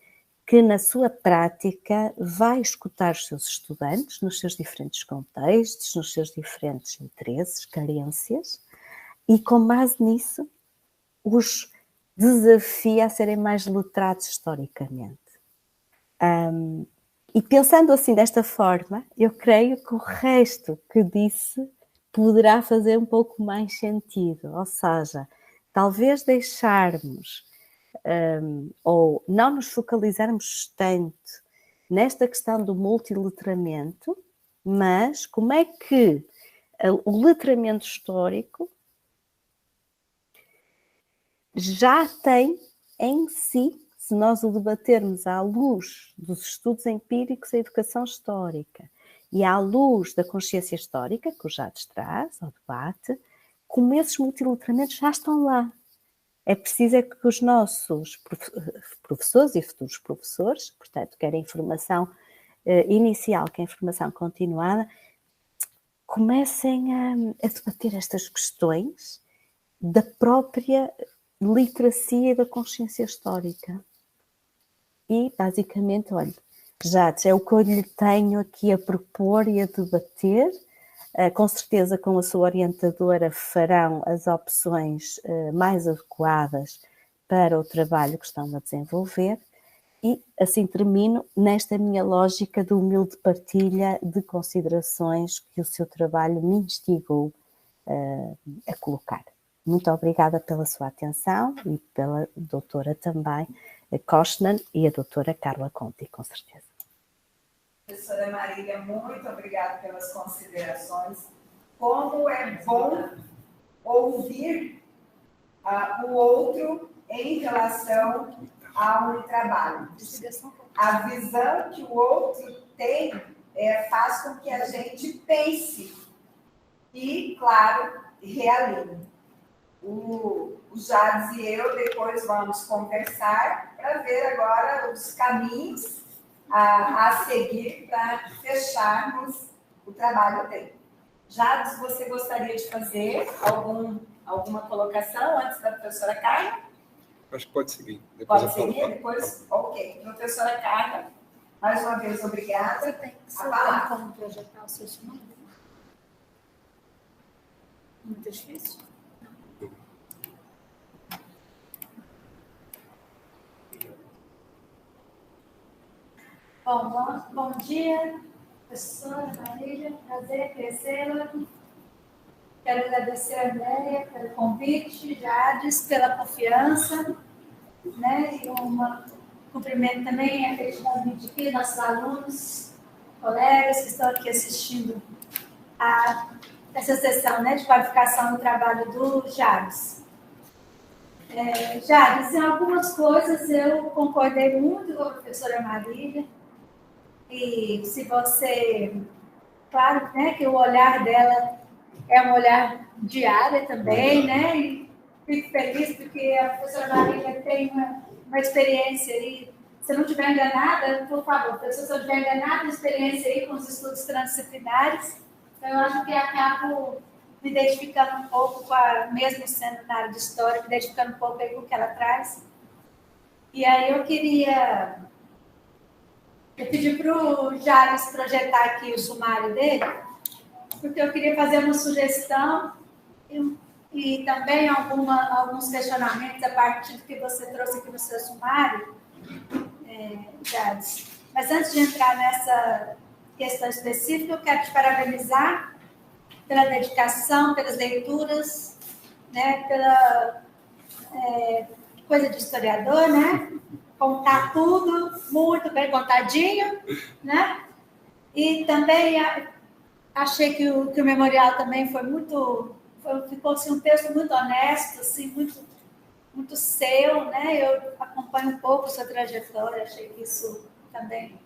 Speaker 3: que na sua prática vai escutar os seus estudantes nos seus diferentes contextos, nos seus diferentes interesses, carências, e com base nisso os desafia a serem mais letrados historicamente. E pensando assim desta forma, eu creio que o resto que disse poderá fazer um pouco mais sentido, ou seja, talvez deixarmos ou não nos focalizarmos tanto nesta questão do multiletramento, mas como é que o letramento histórico já tem em si, se nós o debatermos à luz dos estudos empíricos da educação histórica e à luz da consciência histórica, que o Jades traz ao debate, como esses multiletramentos já estão lá. É preciso que os nossos professores e futuros professores, portanto, quer a informação inicial, quer a informação continuada, comecem a debater estas questões da própria literacia e da consciência histórica. E, basicamente, olha, já é o que eu lhe tenho aqui a propor e a debater. Com certeza, com a sua orientadora, farão as opções mais adequadas para o trabalho que estão a desenvolver. E assim termino nesta minha lógica de humilde partilha de considerações que o seu trabalho me instigou a colocar. Muito obrigada pela sua atenção e pela doutora também, Koshnan, e a doutora Carla Conti, com certeza.
Speaker 1: Professora Marília, muito obrigada pelas considerações. Como é bom ouvir o outro em relação ao trabalho. A visão que o outro tem faz com que a gente pense e, claro, realize. O Jades e eu depois vamos conversar para ver agora os caminhos a seguir para fecharmos o trabalho dele. Jades, você gostaria de fazer alguma colocação antes da professora Carla?
Speaker 2: Acho que pode seguir. Depois
Speaker 1: pode seguir? Depois? Ok. Professora Carla, mais uma vez, obrigada.
Speaker 4: Você tem como projetar o seu sumário? Muito difícil? Bom dia, professora Marília, prazer conhecê-la. Quero agradecer a Andréia pelo convite, Jades pela confiança, né? E cumprimento também efetivamente aqui nossos alunos, colegas que estão aqui assistindo a essa sessão, né, de qualificação do trabalho do Jades. Jades, em algumas coisas eu concordei muito com a professora Marília. E se você... Claro, né, que o olhar dela é um olhar diário também, né? E fico feliz porque a professora Marília tem uma experiência aí. Se eu não estiver enganada, por favor, se eu estiver enganada, experiência aí com os estudos transdisciplinares, então eu acho que acabo me identificando um pouco mesmo sendo na área de história, me identificando um pouco aí com o que ela traz. E aí eu queria... Eu pedi para o Jales projetar aqui o sumário dele, porque eu queria fazer uma sugestão e também alguns questionamentos a partir do que você trouxe aqui no seu sumário, Jales. Mas antes de entrar nessa questão específica, eu quero te parabenizar pela dedicação, pelas leituras, né, pela coisa de historiador, né? Contar tudo muito bem contadinho, né? E também achei que o memorial também ficou assim, um texto muito honesto, assim, muito seu, né? Eu acompanho um pouco a sua trajetória, achei que isso também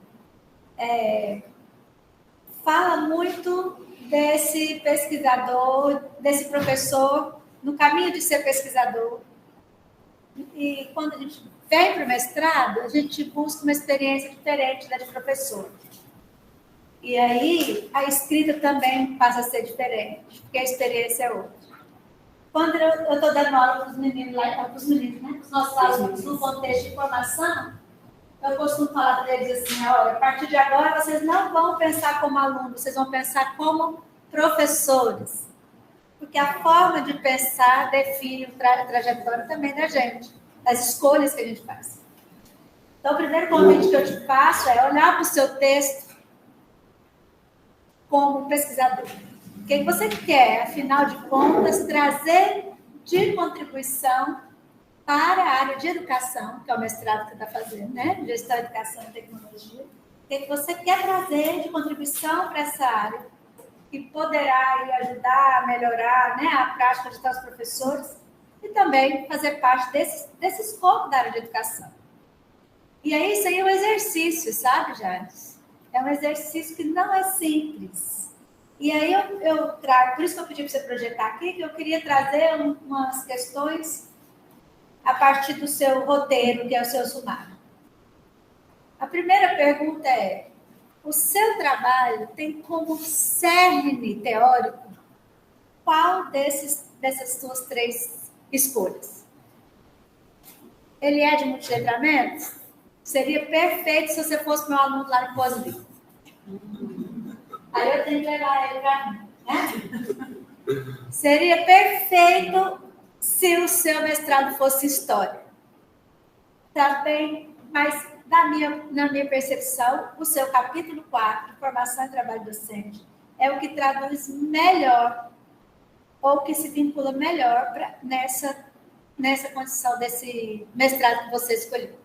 Speaker 4: fala muito desse pesquisador, desse professor no caminho de ser pesquisador. E quando a gente vem para o mestrado, a gente busca uma experiência diferente da de professor. E aí, a escrita também passa a ser diferente, porque a experiência é outra. Quando eu estou dando aula para os meninos, né, para os nossos alunos, no contexto de formação, eu costumo falar para eles assim, olha, a partir de agora, vocês não vão pensar como alunos, vocês vão pensar como professores. Porque a forma de pensar define a trajetória também da gente, das escolhas que a gente faz. Então, o primeiro convite que eu te faço é olhar para o seu texto como pesquisador. O que você quer, afinal de contas, trazer de contribuição para a área de educação, que é o mestrado que você está fazendo, né? Gestão, Educação e Tecnologia. O que você quer trazer de contribuição para essa área, que poderá aí ajudar a melhorar, né, a prática de todos os professores e também fazer parte desse escopo da área de educação. E aí, isso aí é um exercício, sabe, Jades? É um exercício que não é simples. E aí eu trago, por isso que eu pedi para você projetar aqui, que eu queria trazer umas questões a partir do seu roteiro, que é o seu sumário. A primeira pergunta é: o seu trabalho tem como cerne teórico qual dessas suas 3 escolhas? Ele é de multiletramento? Seria perfeito se você fosse meu aluno lá no pós-livro. Aí eu tenho que levar ele para mim, né? Seria perfeito se o seu mestrado fosse História. Também, mas na minha percepção, o seu capítulo 4, Formação e Trabalho Docente, é o que traduz melhor, ou que se vincula melhor nessa condição desse mestrado que você escolheu.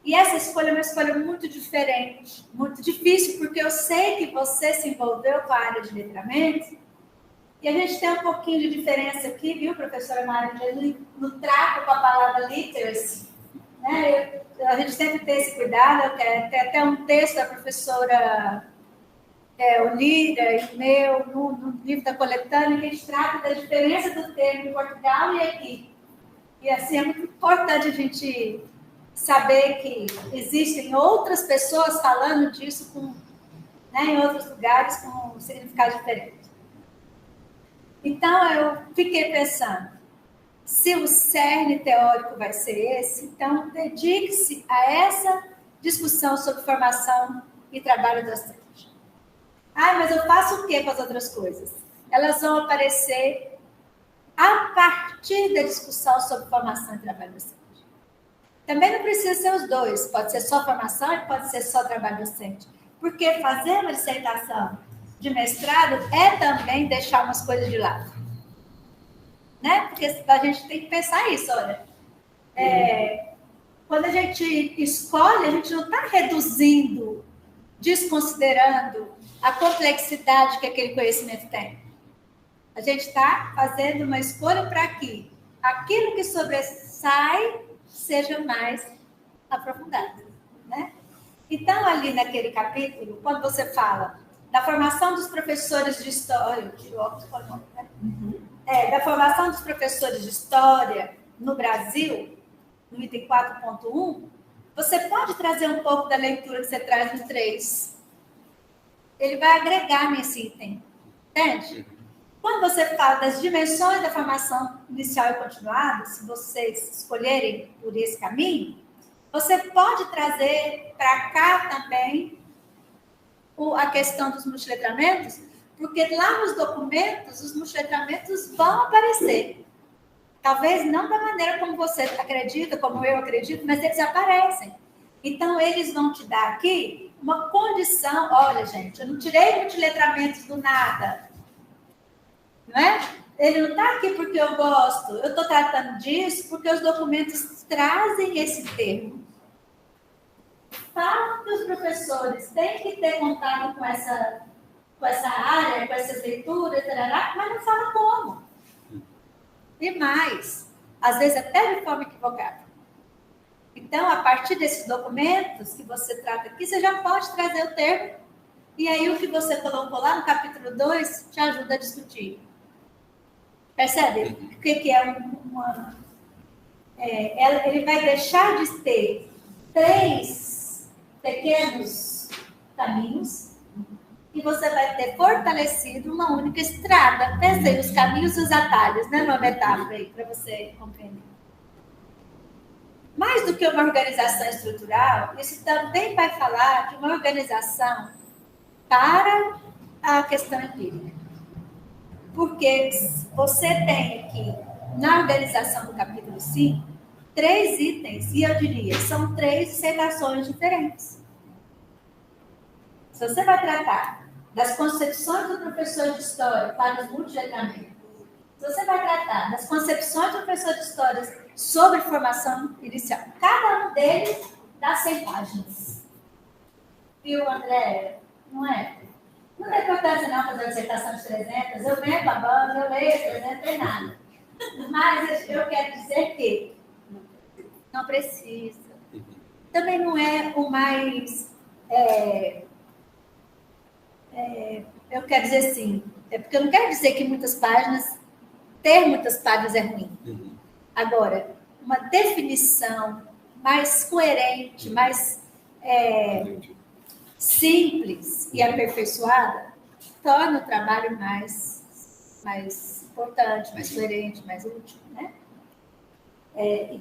Speaker 4: E essa escolha é uma escolha muito diferente, muito difícil, porque eu sei que você se envolveu com a área de letramento, e a gente tem um pouquinho de diferença aqui, viu, professora Maria, no trato com a palavra literacy, né? A gente sempre tem esse cuidado, tem até um texto da professora Olíria e meu, no livro da coletânea, que a gente trata da diferença do termo em Portugal e aqui. E assim, é muito importante a gente saber que existem outras pessoas falando disso em outros lugares com um significado diferente. Então, eu fiquei pensando, se o cerne teórico vai ser esse, então dedique-se a essa discussão sobre formação e trabalho docente. Mas eu faço o quê com as outras coisas? Elas vão aparecer a partir da discussão sobre formação e trabalho docente. Também não precisa ser os dois, pode ser só formação e pode ser só trabalho docente. Porque fazer uma dissertação de mestrado é também deixar umas coisas de lado. Né? Porque a gente tem que pensar isso, olha. Quando a gente escolhe, a gente não está reduzindo, desconsiderando a complexidade que aquele conhecimento tem. A gente está fazendo uma escolha para que aquilo que sobressai seja mais aprofundado, né? Então, ali naquele capítulo, quando você fala da formação dos professores de história, da formação dos professores de história no Brasil, no item 4.1, você pode trazer um pouco da leitura que você traz no 3. Ele vai agregar nesse item, entende? Quando você fala das dimensões da formação inicial e continuada, se vocês escolherem por esse caminho, você pode trazer para cá também a questão dos multiletramentos, porque lá nos documentos, os multiletramentos vão aparecer. Talvez não da maneira como você acredita, como eu acredito, mas eles aparecem. Então, eles vão te dar aqui uma condição. Olha, gente, eu não tirei multiletramentos do nada. Não é? Ele não está aqui porque eu gosto. Eu estou tratando disso porque os documentos trazem esse termo. Falam que os professores têm que ter contato com essa área, com essas leituras, mas não falam como. E mais, às vezes até de forma equivocada. Então, a partir desses documentos que você trata aqui, você já pode trazer o termo. E aí, o que você colocou lá no capítulo 2 te ajuda a discutir. Percebe? O que é ele vai deixar de ter 3 pequenos caminhos e você vai ter fortalecido uma única estrada. Pensei os caminhos e os atalhos, né? Uma metáfora aí, para você compreender. Mais do que uma organização estrutural, isso também vai falar de uma organização para a questão empírica. Porque você tem aqui, na organização do capítulo 5, 3 itens, e eu diria, são 3 dissertações diferentes. Se você vai tratar das concepções do professor de história para os multiletramentos Se você vai tratar das concepções do professor de história sobre formação inicial, cada um deles dá 100 páginas. Viu, André? Não é? Não tem importância não fazer uma dissertação de 300, eu venho para a banda, eu leio 300, não tem nada. Mas eu quero dizer que não precisa. Também não é o mais... eu quero dizer assim, porque eu não quero dizer que ter muitas páginas é ruim. Agora, uma definição mais coerente, mais simples e aperfeiçoada, torna o trabalho mais importante, mais coerente, mais útil, né?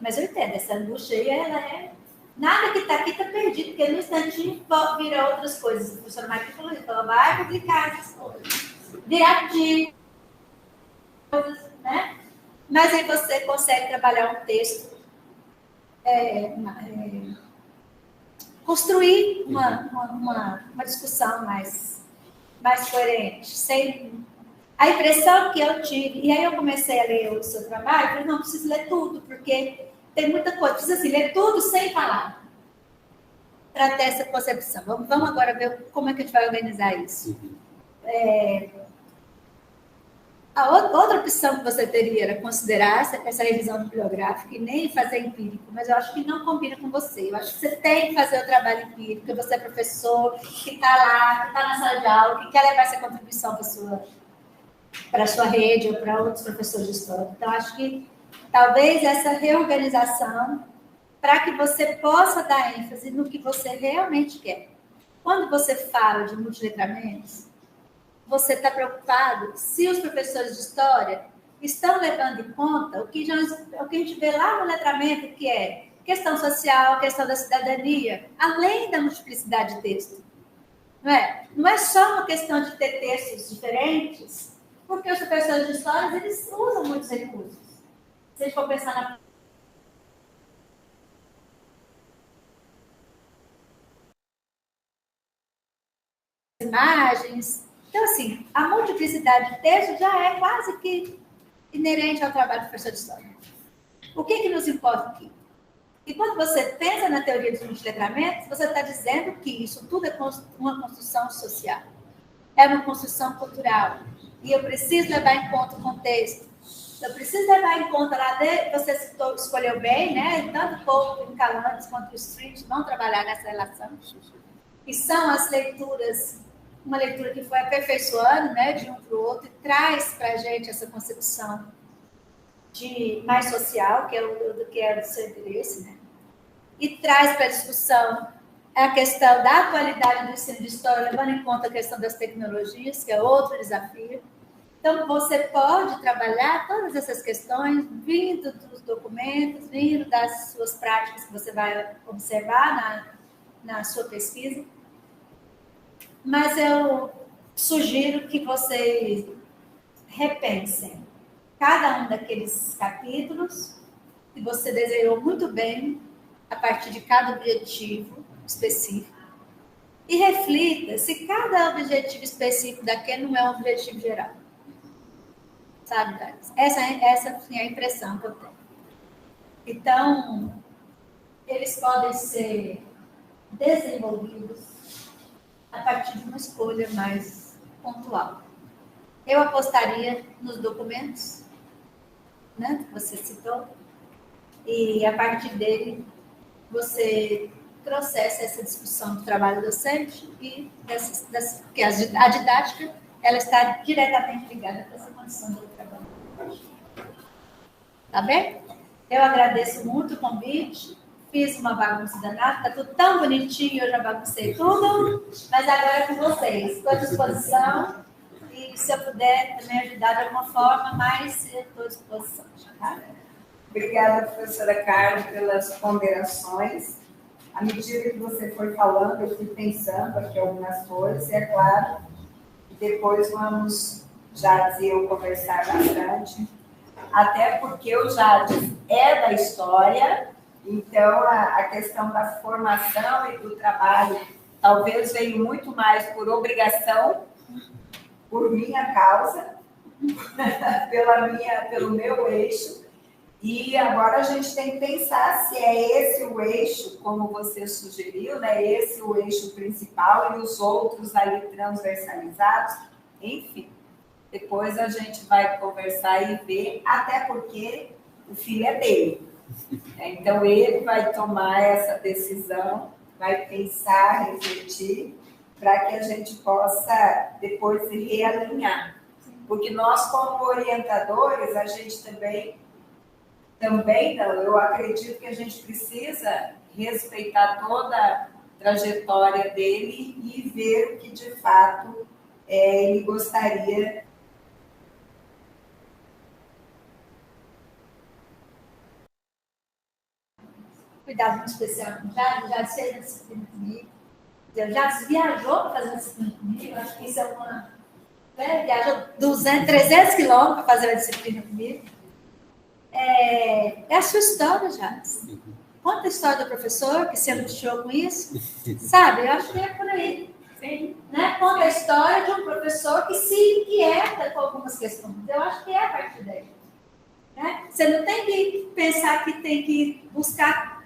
Speaker 4: Mas eu entendo, essa angústia aí, ela é... Nada que está aqui está perdido, porque no instantinho vira outras coisas. O professor Marcos falou isso, ela vai publicar essas coisas. Virar de coisas, né? Mas aí você consegue trabalhar um texto, construir uma discussão mais coerente, sem... A impressão que eu tive, e aí eu comecei a ler o seu trabalho, eu falei, não, preciso ler tudo, porque tem muita coisa, precisa assim, ler tudo sem falar, para ter essa concepção. Vamos agora ver como é que a gente vai organizar isso. A outra opção que você teria era considerar essa revisão bibliográfica e nem fazer empírico, mas eu acho que não combina com você. Eu acho que você tem que fazer o trabalho empírico, porque você é professor, que está lá, que está na sala de aula, que quer levar essa contribuição para a sua rede ou para outros professores de história. Então, acho que talvez essa reorganização para que você possa dar ênfase no que você realmente quer. Quando você fala de multiletramentos, você está preocupado se os professores de história estão levando em conta o que a gente vê lá no letramento, que é questão social, questão da cidadania, além da multiplicidade de texto. Não é só uma questão de ter textos diferentes, porque os professores de história, eles usam muitos recursos. Se a gente for pensar na imagens. Então, assim, a multiplicidade de texto já é quase que inerente ao trabalho do professor de história. O que nos importa aqui? E quando você pensa na teoria dos multiletramentos, você está dizendo que isso tudo é uma construção social. É uma construção cultural. E eu preciso levar em conta o contexto. Eu preciso levar em conta lá, você escolheu bem, né? Tanto o Pope, o Calantes quanto o Street vão trabalhar nessa relação. E são as leituras, uma leitura que foi aperfeiçoando, né, de um para o outro, e traz para a gente essa concepção de mais social, que é do seu interesse, né? E traz para a discussão a questão da atualidade do ensino de história, levando em conta a questão das tecnologias, que é outro desafio. Então, você pode trabalhar todas essas questões vindo dos documentos, vindo das suas práticas que você vai observar na sua pesquisa. Mas eu sugiro que vocês repensem cada um daqueles capítulos que você desenhou muito bem a partir de cada objetivo específico e reflita se cada objetivo específico daquele não é um objetivo geral. Sabe, Thales? Essa é a impressão que eu tenho. Então, eles podem ser desenvolvidos a partir de uma escolha mais pontual. Eu apostaria nos documentos, né, que você citou, e a partir dele você processa essa discussão do trabalho docente e porque a didática ela está diretamente ligada com essa condição do trabalho. Tá bem? Eu agradeço muito o convite. Fiz uma bagunça danada, está tudo tão bonitinho, eu já baguncei tudo, mas agora é com vocês. Estou à disposição e se eu puder também ajudar de alguma forma, mas eu estou à disposição. Tá?
Speaker 1: Obrigada, professora Carla, pelas ponderações. À medida que você foi falando, eu fui pensando aqui algumas coisas, e é claro, depois vamos, Jades e eu, conversar bastante, até porque o Jades é da história. Então, a questão da formação e do trabalho talvez veio muito mais por obrigação, por minha causa, pelo meu eixo. E agora a gente tem que pensar se é esse o eixo, como você sugeriu, né? Esse o eixo principal e os outros ali transversalizados. Enfim, depois a gente vai conversar e ver, até porque o filho é dele. Então, ele vai tomar essa decisão, vai pensar, refletir, para que a gente possa depois se realinhar. Porque nós, como orientadores, a gente também não, eu acredito que a gente precisa respeitar toda a trajetória dele e ver o que, de fato, ele gostaria.
Speaker 4: Cuidado muito especial. Já fez a disciplina comigo. Já viajou para fazer a disciplina comigo. Acho que isso é uma... Viajou 300 quilômetros para fazer a disciplina comigo. É a sua história, Jades. Conta a história do professor que se angustiou com isso. Sabe? Eu acho que é por aí. Sim. Né? Conta a história de um professor que se inquieta com algumas questões. Eu acho que é a partir daí. Né? Você não tem que pensar que tem que buscar,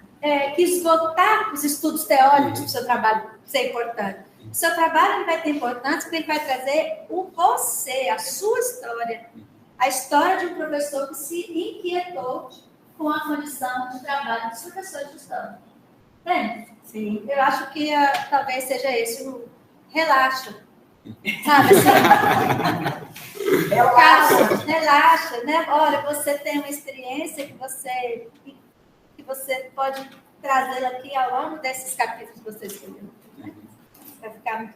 Speaker 4: que esgotar os estudos teóricos do seu trabalho ser importante. O seu trabalho ele vai ter importância porque ele vai trazer você, a sua história. A história de um professor que se inquietou com a condição de trabalho dos professores de história. Entende?
Speaker 1: Sim.
Speaker 4: Eu acho que talvez seja esse o relaxo. Sabe assim? Relaxa, né? Olha, você tem uma experiência que você pode trazê-la aqui ao longo desses capítulos que você escolheu. Né? Vai ficar muito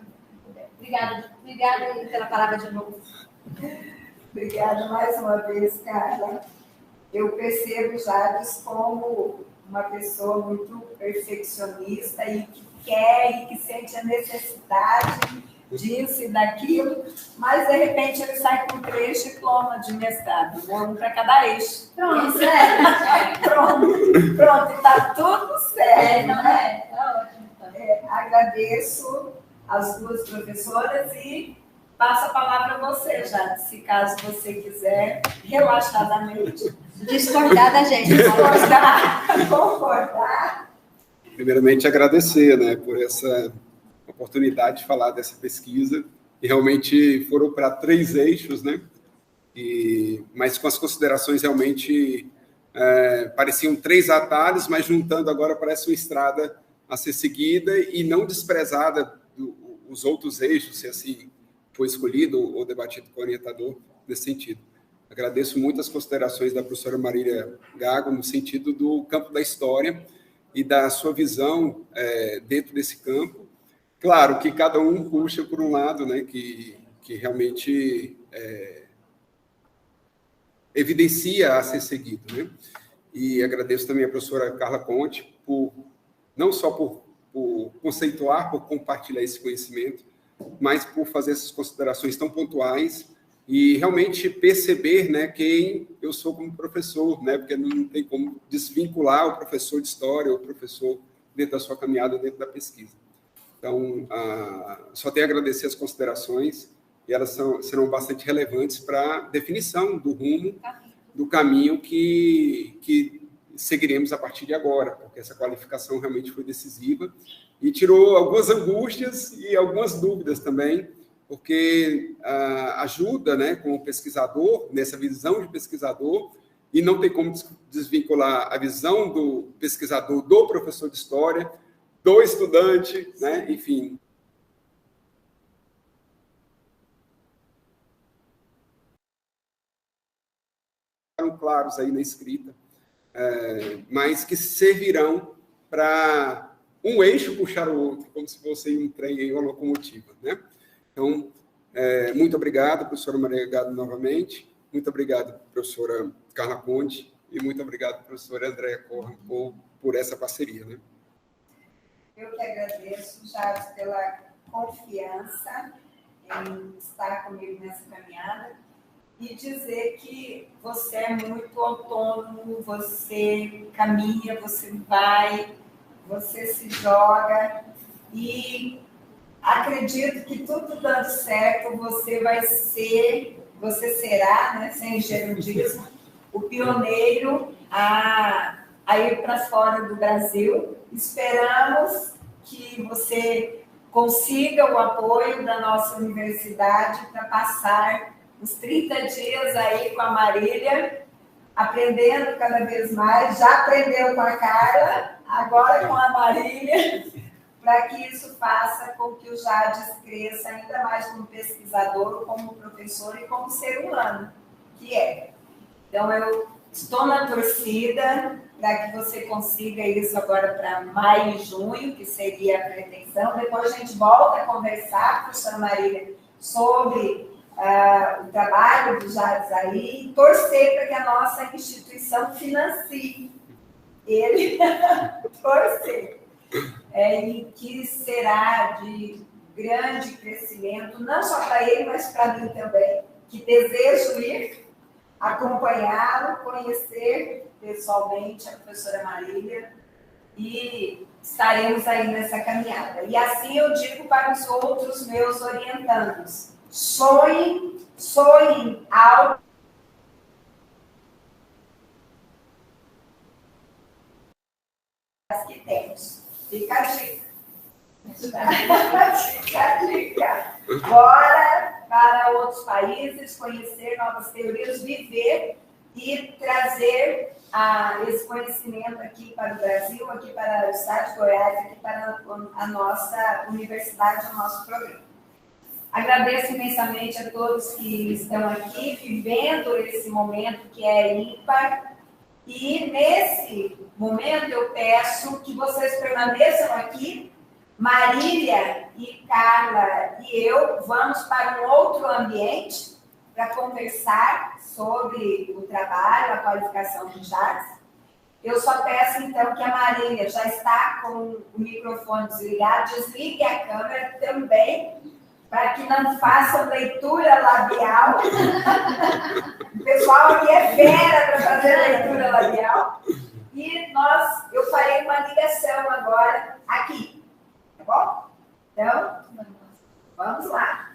Speaker 4: bom. Obrigada pela palavra de novo.
Speaker 1: Obrigada mais uma vez, Carla. Eu percebo Jades como uma pessoa muito perfeccionista e que quer e que sente a necessidade disso e daquilo, mas de repente ele sai com 3 diplomas de mestrado, né? Um para cada eixo.
Speaker 4: Pronto,
Speaker 1: Pronto, está tudo certo.
Speaker 4: Não é? Está ótimo. Então.
Speaker 1: Agradeço as 2 professoras e passo a palavra a você, Jade, se caso você quiser, relaxadamente.
Speaker 4: Discordar da gente.
Speaker 1: Concordar.
Speaker 2: Primeiramente, agradecer, né, por essa oportunidade de falar dessa pesquisa. E realmente foram para 3 eixos, né? Mas com as considerações realmente pareciam 3 atalhos, mas juntando agora parece uma estrada a ser seguida e não desprezada os outros eixos, se assim foi escolhido ou debatido com o orientador nesse sentido. Agradeço muito as considerações da professora Marília Gago no sentido do campo da história e da sua visão dentro desse campo. Claro que cada um puxa por um lado, né, que realmente evidencia a ser seguido, né? E agradeço também a professora Carla Conte não só por conceituar, por compartilhar esse conhecimento, mas por fazer essas considerações tão pontuais e realmente perceber, né, quem eu sou como professor, né, porque não tem como desvincular o professor de história ou o professor dentro da sua caminhada, dentro da pesquisa. Então, só tenho a agradecer as considerações e elas serão bastante relevantes para a definição do rumo, do caminho que seguiremos a partir de agora, porque essa qualificação realmente foi decisiva e tirou algumas angústias e algumas dúvidas também, porque ajuda, né, como pesquisador, nessa visão de pesquisador, e não tem como desvincular a visão do pesquisador, do professor de história, do estudante, né, enfim. Ficaram claros aí na escrita, mas que servirão para um eixo puxar o outro, como se fosse um trem em uma locomotiva, né? Então, muito obrigado, professora Maria Gado, novamente. Muito obrigado, professora Carla Conte. E muito obrigado, professora Andréia Corra, por essa parceria, né?
Speaker 1: Eu que agradeço, Jades, pela confiança em estar comigo nessa caminhada e dizer que você é muito autônomo, você caminha, você vai, você se joga e acredito que tudo dando certo, você vai ser você será, né, sem gerundismo, o pioneiro a ir para fora do Brasil. Esperamos que você consiga o apoio da nossa universidade para passar os 30 dias aí com a Marília, aprendendo cada vez mais. Já aprendeu com a Carla, agora com a Marília, para que isso faça com que o Jades cresça ainda mais como pesquisador, como professor e como ser humano, que é. Então, eu estou na torcida para que você consiga isso agora para maio e junho, que seria a pretensão. Depois a gente volta a conversar, professora Marília, sobre o trabalho do Jades aí e torcer para que a nossa instituição financie ele, torcer. E que será de grande crescimento, não só para ele, mas para mim também, que desejo ir acompanhá-lo, conhecer pessoalmente a professora Marília e estaremos aí nessa caminhada. E assim eu digo para os outros meus orientandos, sonhem algo que temos. Fica a dica. Fica a dica. Bora para outros países, conhecer novas teorias, viver e trazer esse conhecimento aqui para o Brasil, aqui para o estado de Goiás, aqui para a nossa universidade, o nosso programa. Agradeço imensamente a todos que estão aqui, vivendo esse momento que é ímpar. E nesse momento eu peço que vocês permaneçam aqui. Marília e Carla e eu vamos para um outro ambiente para conversar sobre o trabalho, a qualificação do Jades. Eu só peço, então, que a Marília já está com o microfone desligado, desligue a câmera também, para que não façam leitura labial. O pessoal aqui é fera para fazer leitura labial. E eu farei uma ligação agora aqui. Tá bom? Então, vamos lá.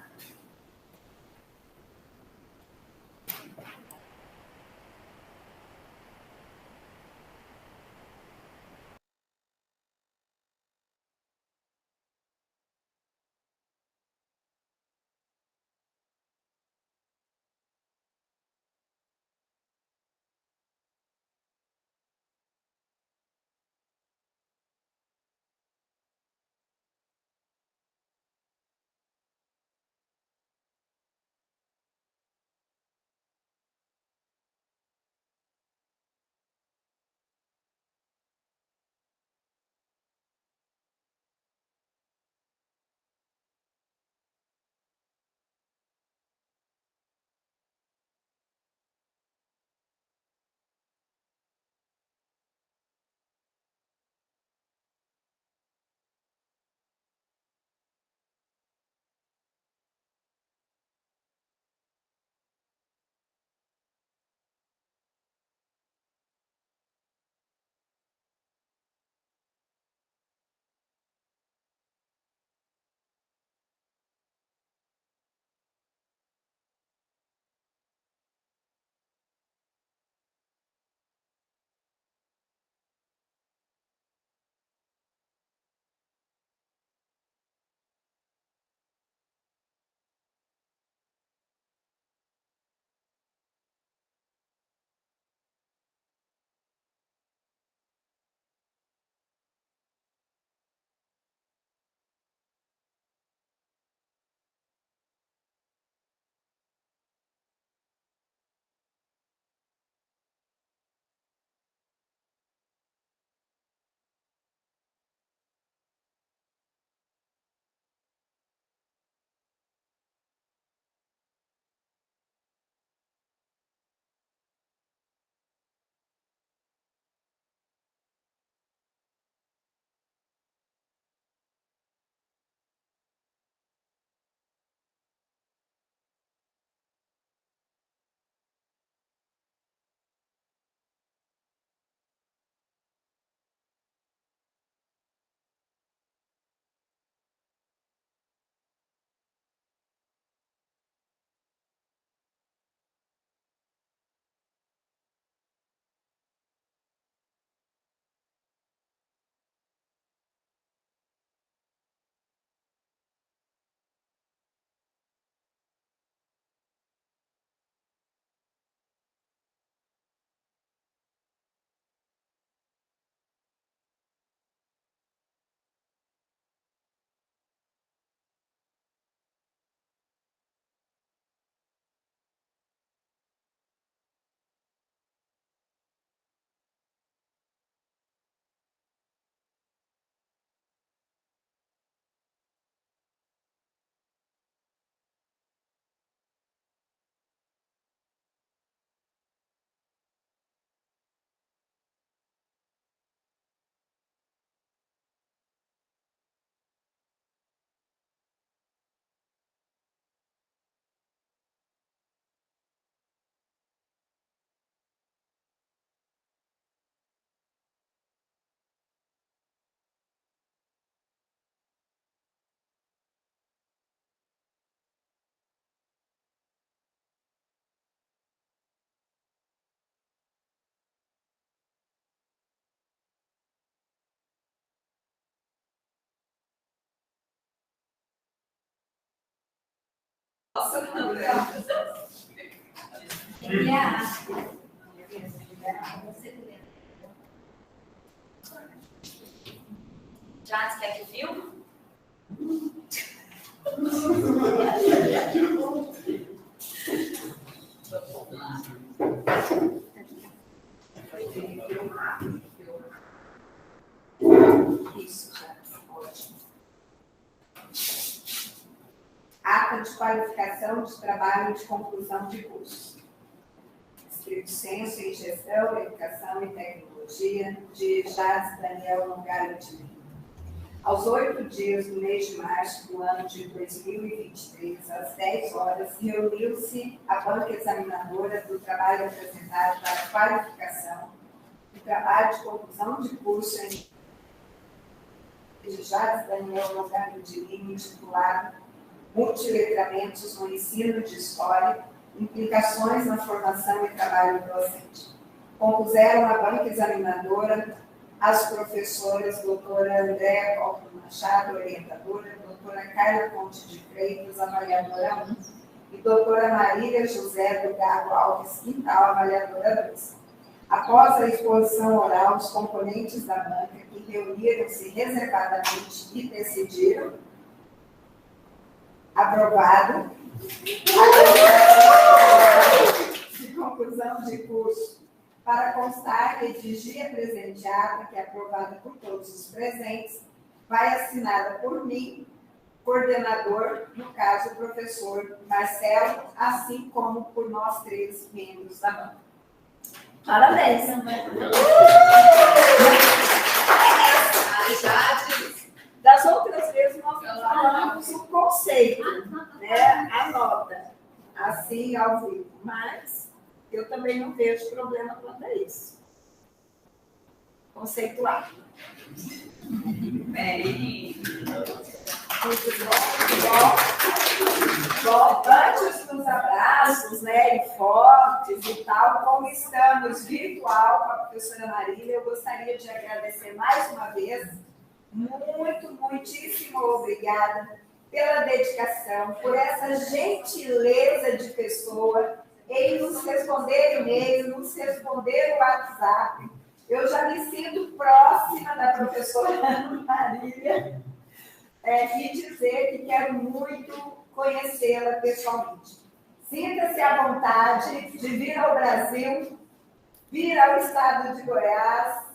Speaker 5: Já quer que filme?
Speaker 1: Isso, já. Ótimo. Ata de qualificação de trabalho de conclusão de curso. Estrito senso em gestão, educação e tecnologia, de Jades Daniel Longalho de Lima. Aos 8 dias do mês de março do ano de 2023, às 10 horas, reuniu-se a banca examinadora do trabalho apresentado para a qualificação do trabalho de conclusão de curso de Jades Daniel Longalho de Lima, intitulado Multiletramentos no Ensino de História, Implicações na Formação e Trabalho Docente. Compuseram a banca examinadora as professoras doutora Andréa Coppel Machado, orientadora, doutora Carla Ponte de Freitas, avaliadora 1, e doutora Marília José do Gado Alves Quintal, avaliadora 2. Após a exposição oral, os componentes da banca, que reuniram-se reservadamente e decidiram, aprovado, de conclusão de curso, para constar, redigir a presente ata, que é aprovada por todos os presentes, vai assinada por mim, coordenador, no caso, o professor Marcelo, assim como por nós 3 membros da banca.
Speaker 4: Parabéns.
Speaker 1: Das outras vezes, nós falamos o conceito, né? A nota, assim, ao vivo. Mas eu também não vejo problema quanto a isso. Conceituar.
Speaker 5: Bem.
Speaker 1: Muito bom. Antes dos abraços, né, e fortes e tal, como estamos virtual com a professora Marília, eu gostaria de agradecer mais uma vez. Muitíssimo obrigada pela dedicação, por essa gentileza de pessoa em nos responder e-mail, nos responder o WhatsApp. Eu já me sinto próxima da professora Marília e dizer que quero muito conhecê-la pessoalmente. Sinta-se à vontade de vir ao Brasil, vir ao estado de Goiás,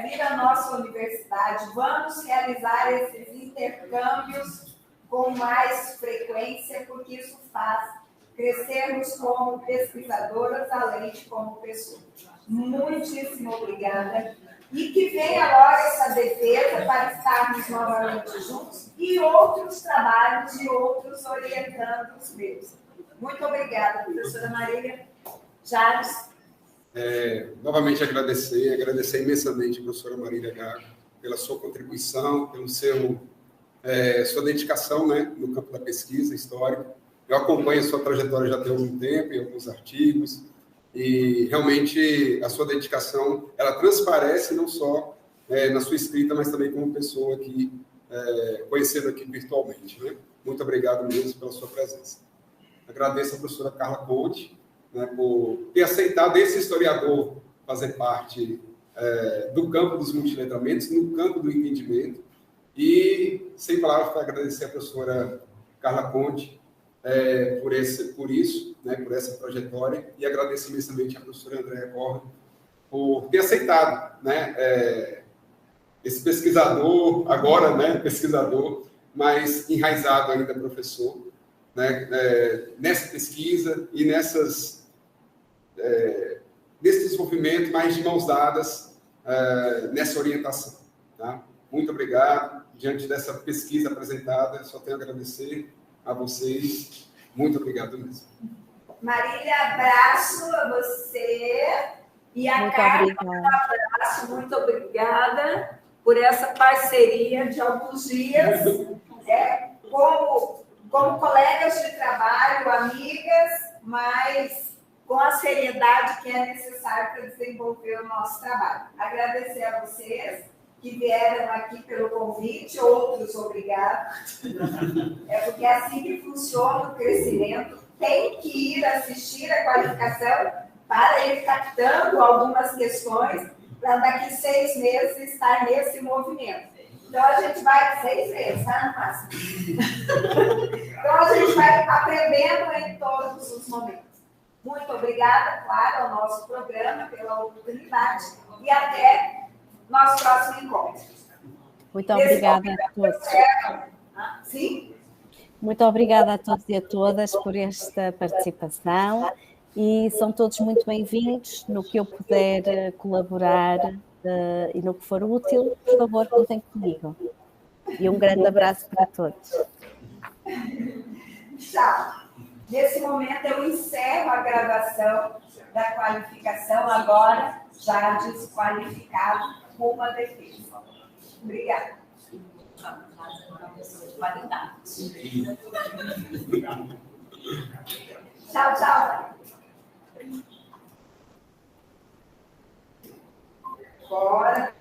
Speaker 1: vir à nossa universidade. Vamos realizar esses intercâmbios com mais frequência, porque isso faz crescermos como pesquisadoras, além de como pessoas. Muitíssimo obrigada. E que venha logo essa defesa para estarmos novamente juntos e outros trabalhos e outros orientandos meus. Muito obrigada, professora Marília. Jades.
Speaker 2: Novamente agradecer imensamente a professora Marília Gago pela sua contribuição, pelo sua dedicação, né, no campo da pesquisa histórica. Eu acompanho a sua trajetória já tem algum tempo, em alguns artigos, e realmente a sua dedicação, ela transparece não só na sua escrita, mas também como pessoa aqui, conhecendo aqui virtualmente, né? Muito obrigado mesmo pela sua presença. Agradeço a professora Carla Ponte, né, por ter aceitado esse historiador fazer parte do campo dos multiletramentos, no campo do entendimento, e, sem palavras, para agradecer a professora Carla Ponte por isso, né, por essa trajetória, e agradeço imensamente a professora Andréa Coppel por ter aceitado, né, esse pesquisador, agora, né, pesquisador, mas enraizado ainda professor, né, nessa pesquisa e nesse desenvolvimento, mais de mãos dadas nessa orientação. Tá? Muito obrigado. Diante dessa pesquisa apresentada, só tenho a agradecer a vocês. Muito obrigado mesmo.
Speaker 1: Marília, abraço a você. E a Carla, um abraço. Muito obrigada por essa parceria de alguns dias, como colegas de trabalho, amigas, mas com a seriedade que é necessária para desenvolver o nosso trabalho. Agradecer a vocês que vieram aqui pelo convite, outros obrigados. É porque é assim que funciona o crescimento. Tem que ir assistir a qualificação para ir captando algumas questões para daqui 6 meses estar nesse movimento. Então, a gente vai 6 meses, tá? No máximo. Então, a gente vai aprendendo em todos os momentos. Muito obrigada, claro, ao nosso programa pela oportunidade e até nosso próximo encontro.
Speaker 3: Muito obrigada a todos.
Speaker 1: Sim?
Speaker 3: Muito obrigada a todos e a todas por esta participação e são todos muito bem-vindos. No que eu puder colaborar e no que for útil, por favor, contem comigo. E um grande abraço para todos.
Speaker 1: Tchau. Nesse momento, eu encerro a gravação da qualificação, agora já desqualificado com uma defesa. Obrigada. Tchau, tchau. Bora.